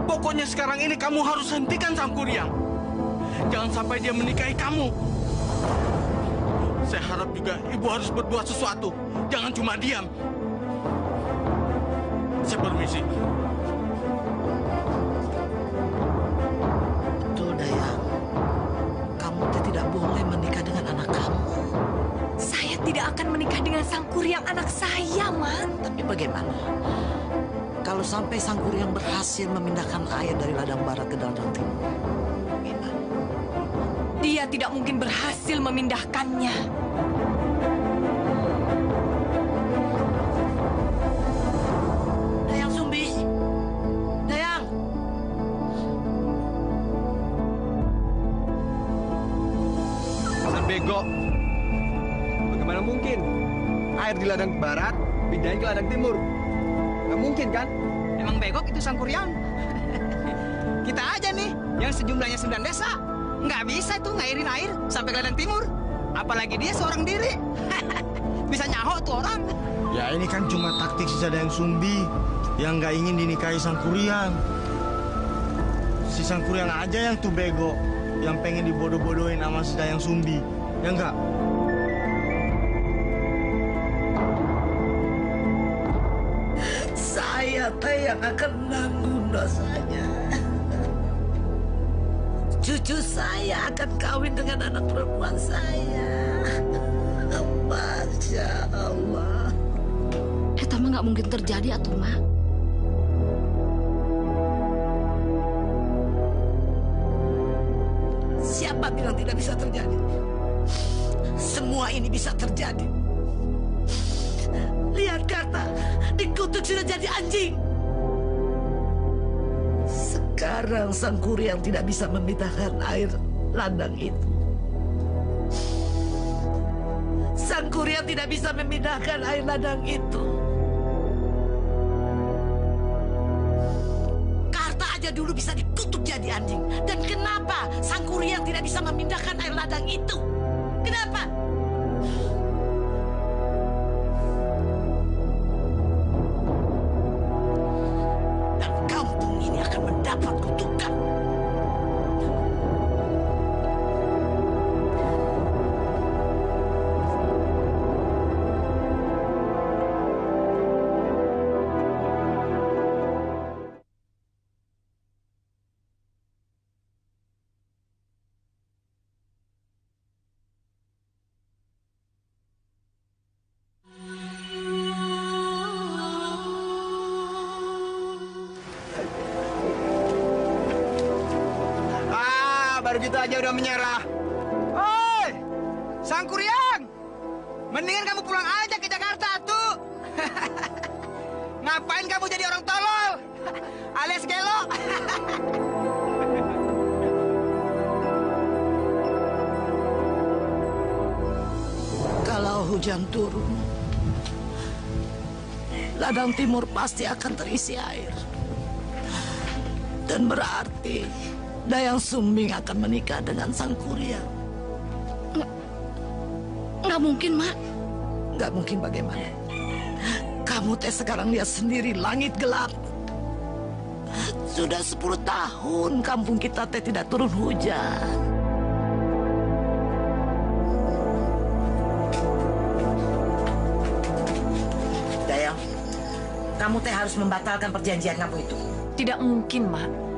Pokoknya sekarang ini kamu harus hentikan Sangkuriang. Jangan sampai dia menikahi kamu. Saya harap juga ibu harus berbuat sesuatu. Jangan cuma diam. Saya permisi. Betul, Dayang. Kamu tidak boleh menikah dengan anak kamu. Saya tidak akan menikah dengan Sangkuriang anak saya, Ma. Tapi bagaimana? Kalau sampai Sangkuriang berhasil memindahkan air dari ladang barat ke ladang timur, bagaimana? Dia tidak mungkin berhasil memindahkannya. Dayang Sumbi! Dayang! Dasar bego. Bagaimana mungkin? Air di ladang barat, pindahin ke ladang timur. Nggak mungkin kan? Emang begok itu Sangkuriang. Kita aja nih, yang sejumlahnya 9 desa. Nggak bisa tuh ngairin air sampai ke ladang timur. Apalagi dia seorang diri. Bisa nyaho tuh orang. Ya ini kan cuma taktik si Dayang Sumbi yang nggak ingin dinikahi Sangkuriang. Si Sangkuriang aja yang tuh bego, yang pengen dibodoh-bodohin sama si Dayang Sumbi. Ya enggak? Saya teh yang akan menanggung dosanya. Cucu saya akan kawin dengan anak perempuan saya. Masya Allah. Eta mah nggak mungkin terjadi atuh, Ma. Siapa bilang tidak bisa terjadi? Semua ini bisa terjadi. Lihat Karta, dikutuk sudah jadi anjing. Sekarang Sangkuriang tidak bisa memindahkan air ladang itu. Sangkuriang tidak bisa memindahkan air ladang itu. Karta aja dulu bisa dikutuk jadi anjing. Dan kenapa Sangkuriang tidak bisa memindahkan air ladang itu? Kenapa? Dan kampung ini akan mendapat kutukan. Baru gitu aja udah menyerah. Oi, Sangkuriang, mendingan kamu pulang aja ke Jakarta tuh. Ngapain kamu jadi orang tolol, alias gelo? Kalau hujan turun, ladang timur pasti akan terisi air. Dan berarti Dayang Sumbing akan menikah dengan Sangkuriang. Nggak mungkin, Mak. Nggak mungkin bagaimana? Kamu teh sekarang lihat sendiri langit gelap. Sudah 10 tahun kampung kita teh tidak turun hujan. Dayang, kamu teh harus membatalkan perjanjian kamu itu. Tidak mungkin, Mak.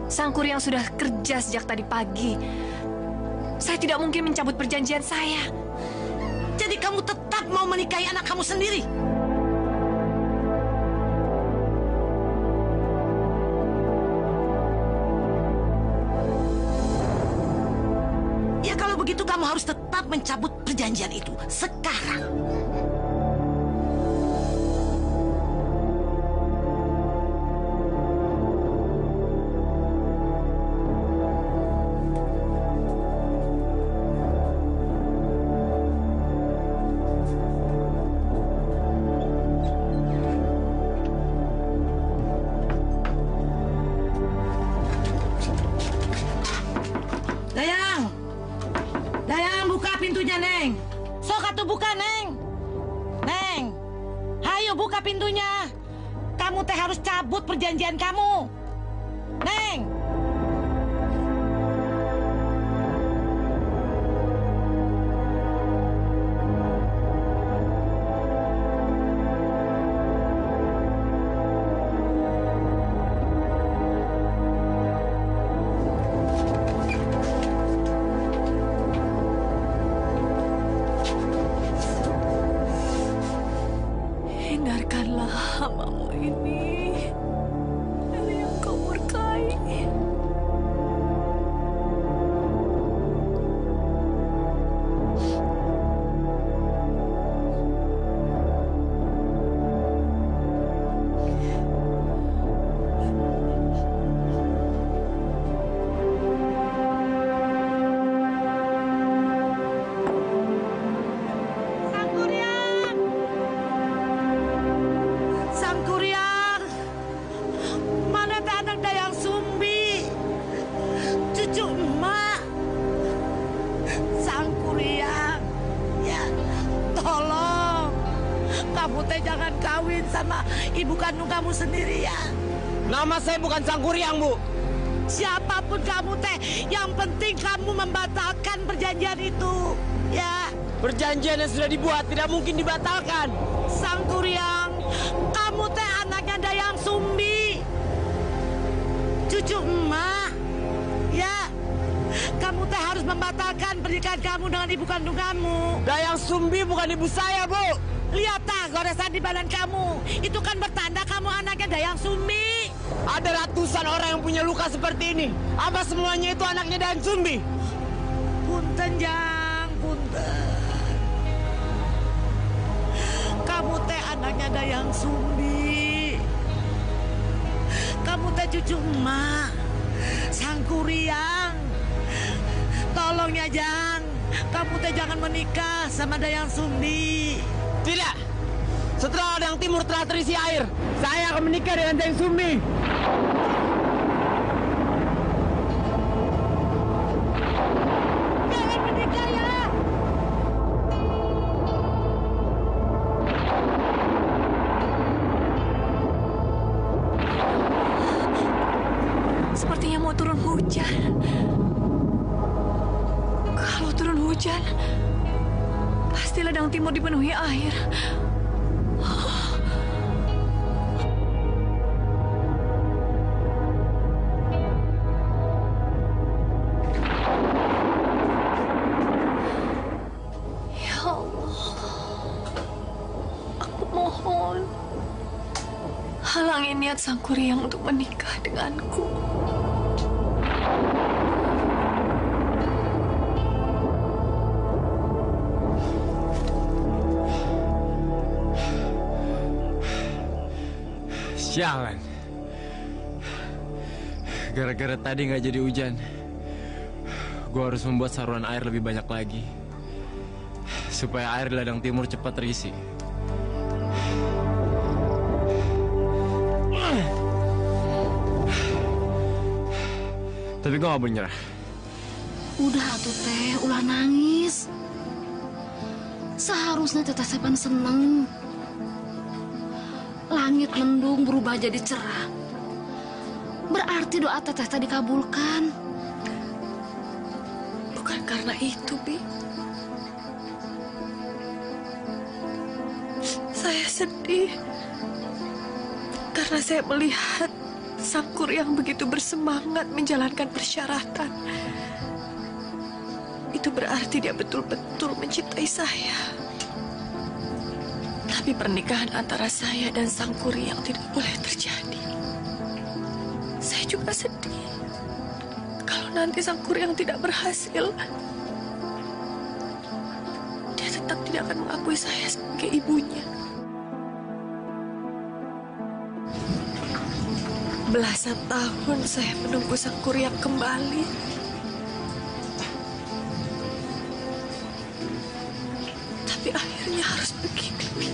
Sangkuriang sudah kerja sejak tadi pagi. Saya tidak mungkin mencabut perjanjian saya. Jadi kamu tetap mau menikahi anak kamu sendiri? Ya kalau begitu kamu harus tetap mencabut perjanjian itu sekarang. pintunya. Kamu teh harus cabut perjanjian kamu. Neng. Hindarkanlah hamba-Mu ini dari yang Kau murkai. Sangkuriang, mana teh anak Dayang Sumbi, cucu emak. Sangkuriang, ya tolong, kamu teh jangan kawin sama ibu kandung kamu sendiri ya. Nama saya bukan Sangkuriang, Bu. Siapapun kamu teh, yang penting kamu membatalkan perjanjian itu, ya. Perjanjian yang sudah dibuat tidak mungkin dibatalkan. Sangkuriang, kamu teh anaknya Dayang Sumbi, cucu emak, ya. Kamu teh harus membatalkan pernikahan kamu dengan ibu kandung kamu. Dayang Sumbi bukan ibu saya, Bu. Lihat tak goresan di badan kamu, itu kan bertanda kamu anaknya Dayang Sumbi. Ada ratusan orang yang punya luka seperti ini. Apa semuanya itu anaknya Dayang Sumbi? Punten, Jang, punten. Kamu teh anaknya Dayang Sumbi. Kamu teh cucu emak, Sangkuriang. Tolong ya, Jang. Kamu teh jangan menikah sama Dayang Sumbi. Tidak. Setelah Ladang Timur telah terisi air, saya akan menikah dengan Dayang Sumbi. Jangan menikah ya. Sepertinya mau turun hujan. Kalau turun hujan, pasti Ladang Timur dipenuhi air. Ya Allah, aku mohon halangi niat Sangkuriang untuk menikah denganku. Sialan. Gara-gara tadi nggak jadi hujan, gue harus membuat saluran air lebih banyak lagi supaya air di Ladang Timur cepat terisi. Tapi gue gak boleh nyerah. Udah atuh teh, ulah nangis. Seharusnya Teteh Sepan seneng. Langit mendung berubah jadi cerah. Berarti doa Teteh tadi dikabulkan. Bukan karena itu, Bi. Saya sedih karena saya melihat Sangkuriang begitu bersemangat menjalankan persyaratan. Itu berarti dia betul-betul mencintai saya. Tapi pernikahan antara saya dan Sangkuriang tidak boleh terjadi. Saya juga sedih kalau nanti Sangkuriang tidak berhasil. Dia tetap tidak akan mengakui saya sebagai ibunya. Belasan tahun saya menunggu Sangkuriang kembali. Tapi akhirnya harus begini.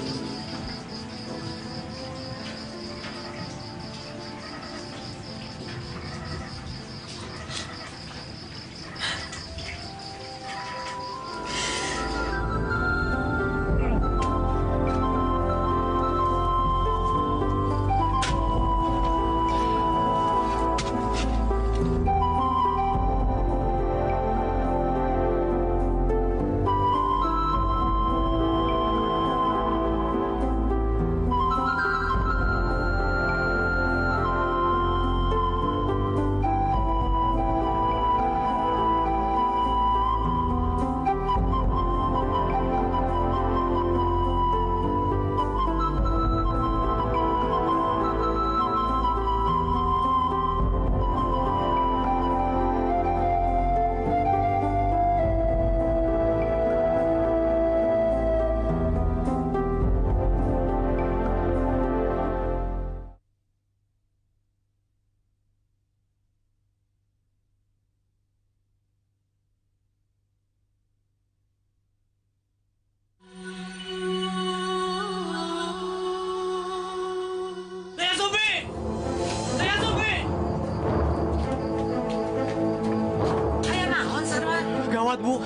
Bu.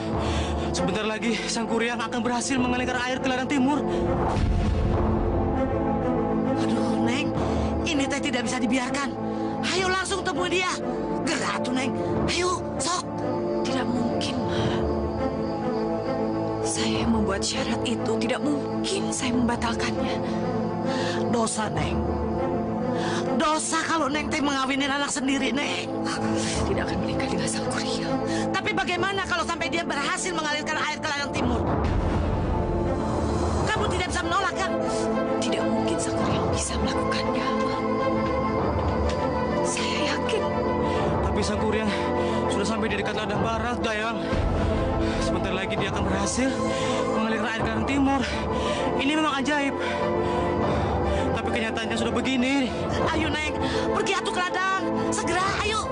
Sebentar lagi Sang Kuryang akan berhasil mengalirkan air ke ladang timur. Aduh, Neng. Ini teh tidak bisa dibiarkan. Ayo langsung temui dia. Gerak tuh, Neng. Ayo, sok. Tidak mungkin, Ma. Saya yang membuat syarat itu. Tidak mungkin saya membatalkannya. Dosa, Neng. Dosa kalau Neng teh mengawinin anak sendiri, Neng. Saya tidak akan menikah dengan Sang Kuryang. Tapi bagaimana kalau sampai dia berhasil mengalirkan air ke ladang timur? Kamu tidak bisa menolak, kan? Tidak mungkin Sang Kuryang bisa melakukannya, Ma. Saya yakin. Tapi Sang Kuryang sudah sampai di dekat ladang barat, Dayang. Sebentar lagi dia akan berhasil mengalirkan air ke ladang timur. Ini memang ajaib. Tapi kenyataannya sudah begini. Ayo, Neng. Pergi atuh ke ladang. Segera, ayo.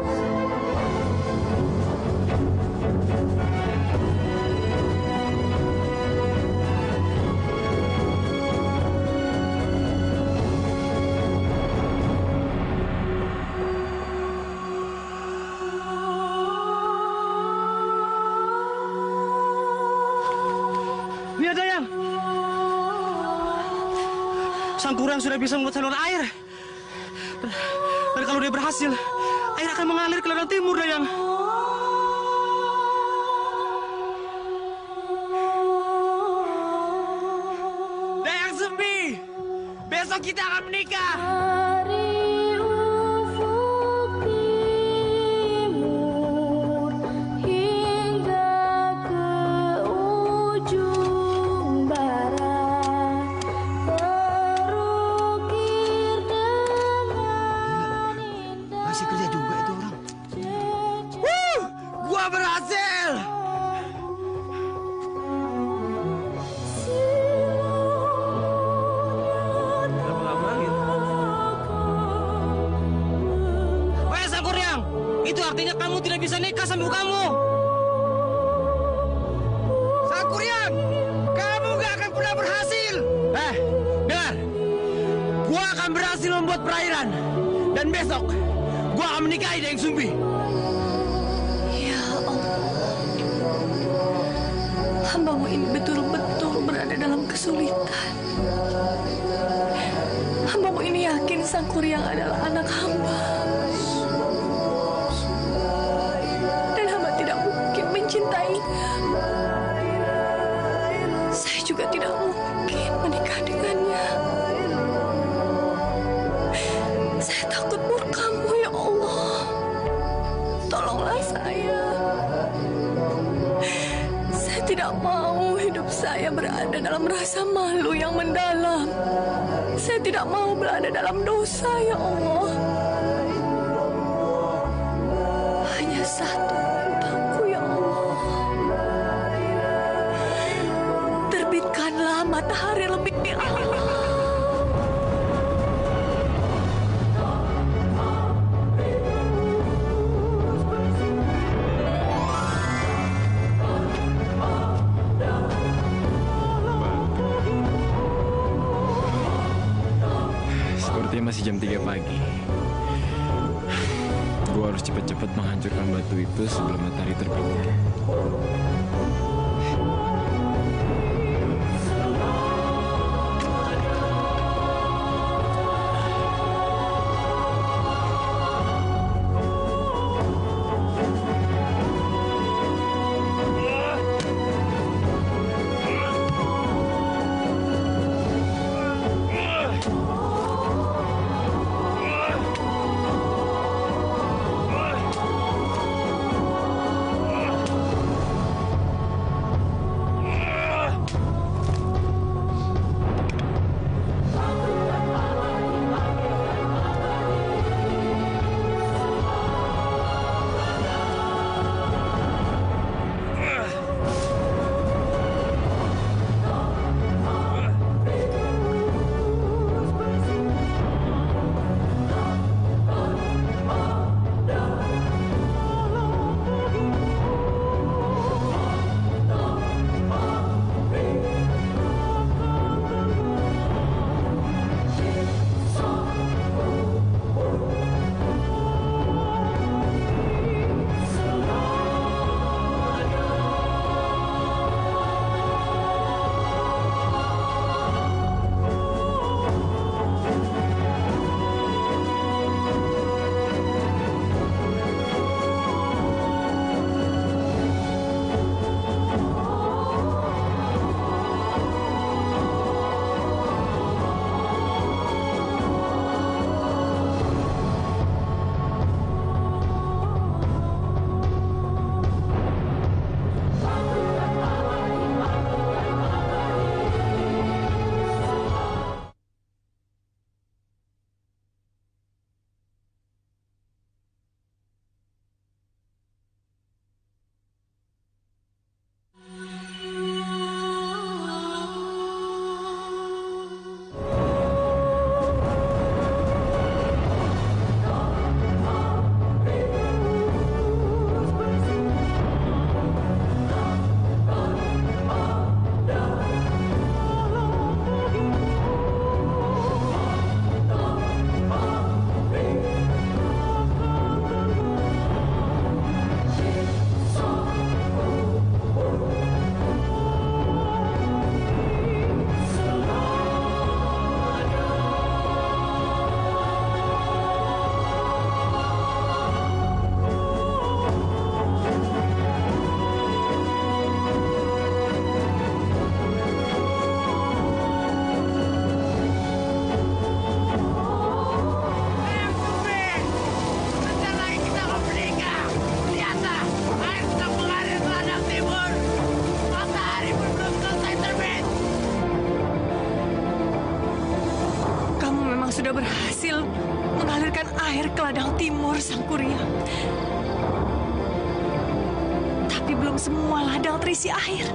Lihat, Dayang. Sang Kuryang sudah bisa membuat saluran air. Dan kalau dia berhasil, air akan mengalir ke ladang timur, Dayang. Dayang Sumbi, besok kita akan menikah. Masih kerja juga itu orang. Gua berhasil. Weh, Sang Kuryang, itu artinya kamu tidak bisa nikah sama ibu kamu. Sang Kuryang, kamu gak akan pernah berhasil. Dengar. Gua akan berhasil membuat perairan. Dan besok, gua akan menikahi Dayang Sumbi. Ya Allah. Hambamu ini betul-betul berada dalam kesulitan. Hambamu ini yakin Sang Kuryang adalah anak hamba. Dan hamba tidak mungkin mencintainya. Saya juga tidak mungkin menikah dengannya. Saya takut murkamu, ya Allah. Tolonglah saya. Saya tidak mau hidup saya berada dalam rasa malu yang mendalam. Saya tidak mau berada dalam dosa, ya Allah. Hanya satu mintaku, ya Allah. Terbitkanlah matahari lebih awal. Sepertinya masih jam 3 pagi. Gua harus cepat-cepat menghancurkan batu itu sebelum matahari terbit. air ke ladang timur, Sang Kuryang. Tapi belum semua ladang terisi air.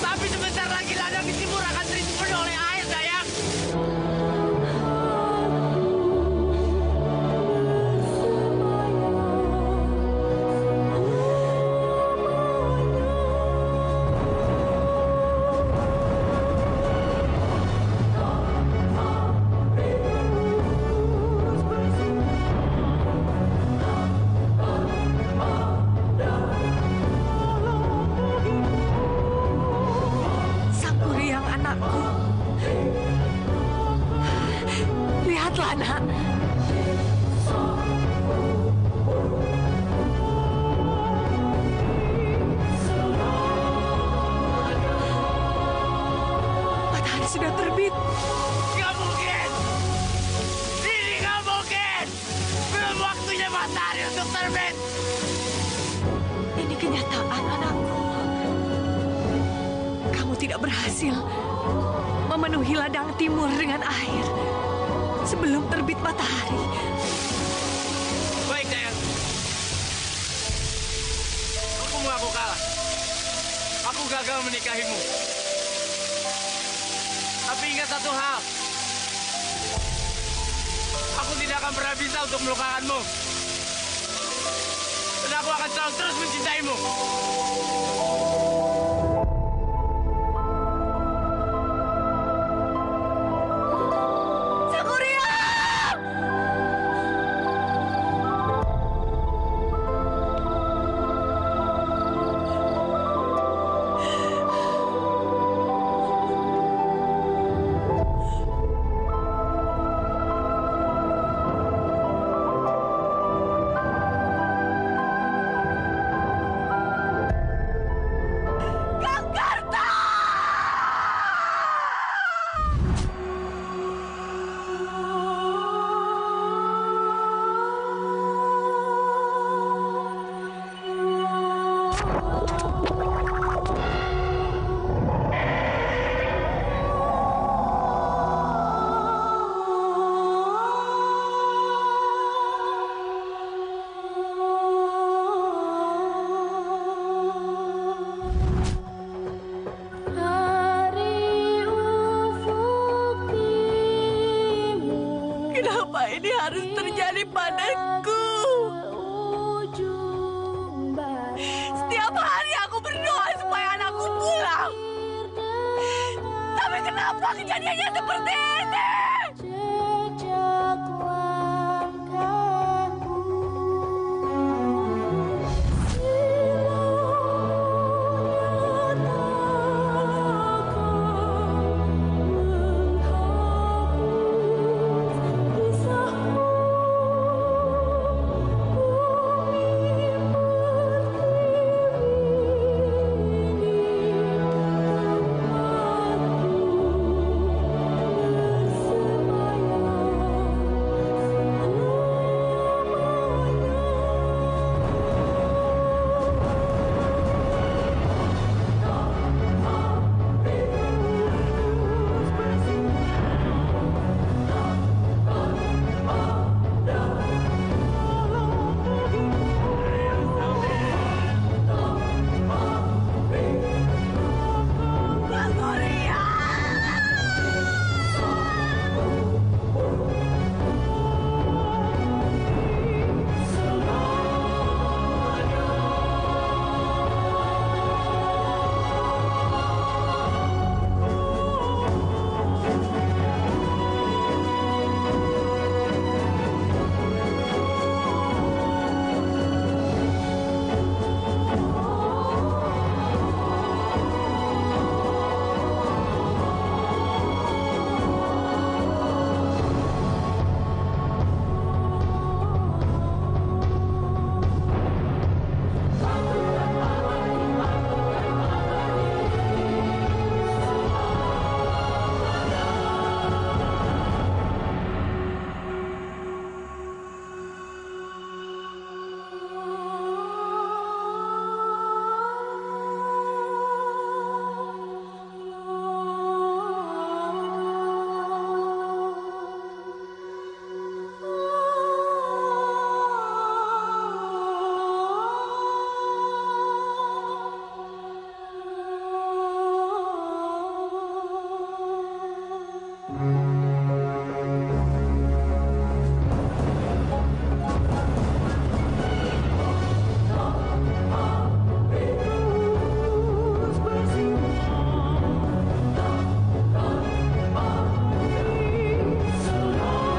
Tapi sebentar lagi ladang di timur akan terisi penuh oleh air, Dayang. Sang Kuryang anakku. Lihatlah, nak. Matahari sudah terbit. Nggak mungkin! Ini nggak mungkin! Belum waktunya matahari untuk terbit! Ini kenyataan, anakku. Kamu tidak berhasil memenuhi ladang timur dengan air sebelum terbit matahari. Baik, Dayang. Aku mengaku kalah. Aku gagal menikahimu. Tapi ingat satu hal. Aku tidak akan pernah bisa untuk melukakanmu. Dan aku akan selalu terus mencintaimu. Sang Kuryang! Kang Karta! Kenapa ini harus terjadi padaku? Setiap hari aku berdoa supaya anakku pulang. Tapi kenapa kejadiannya seperti ini?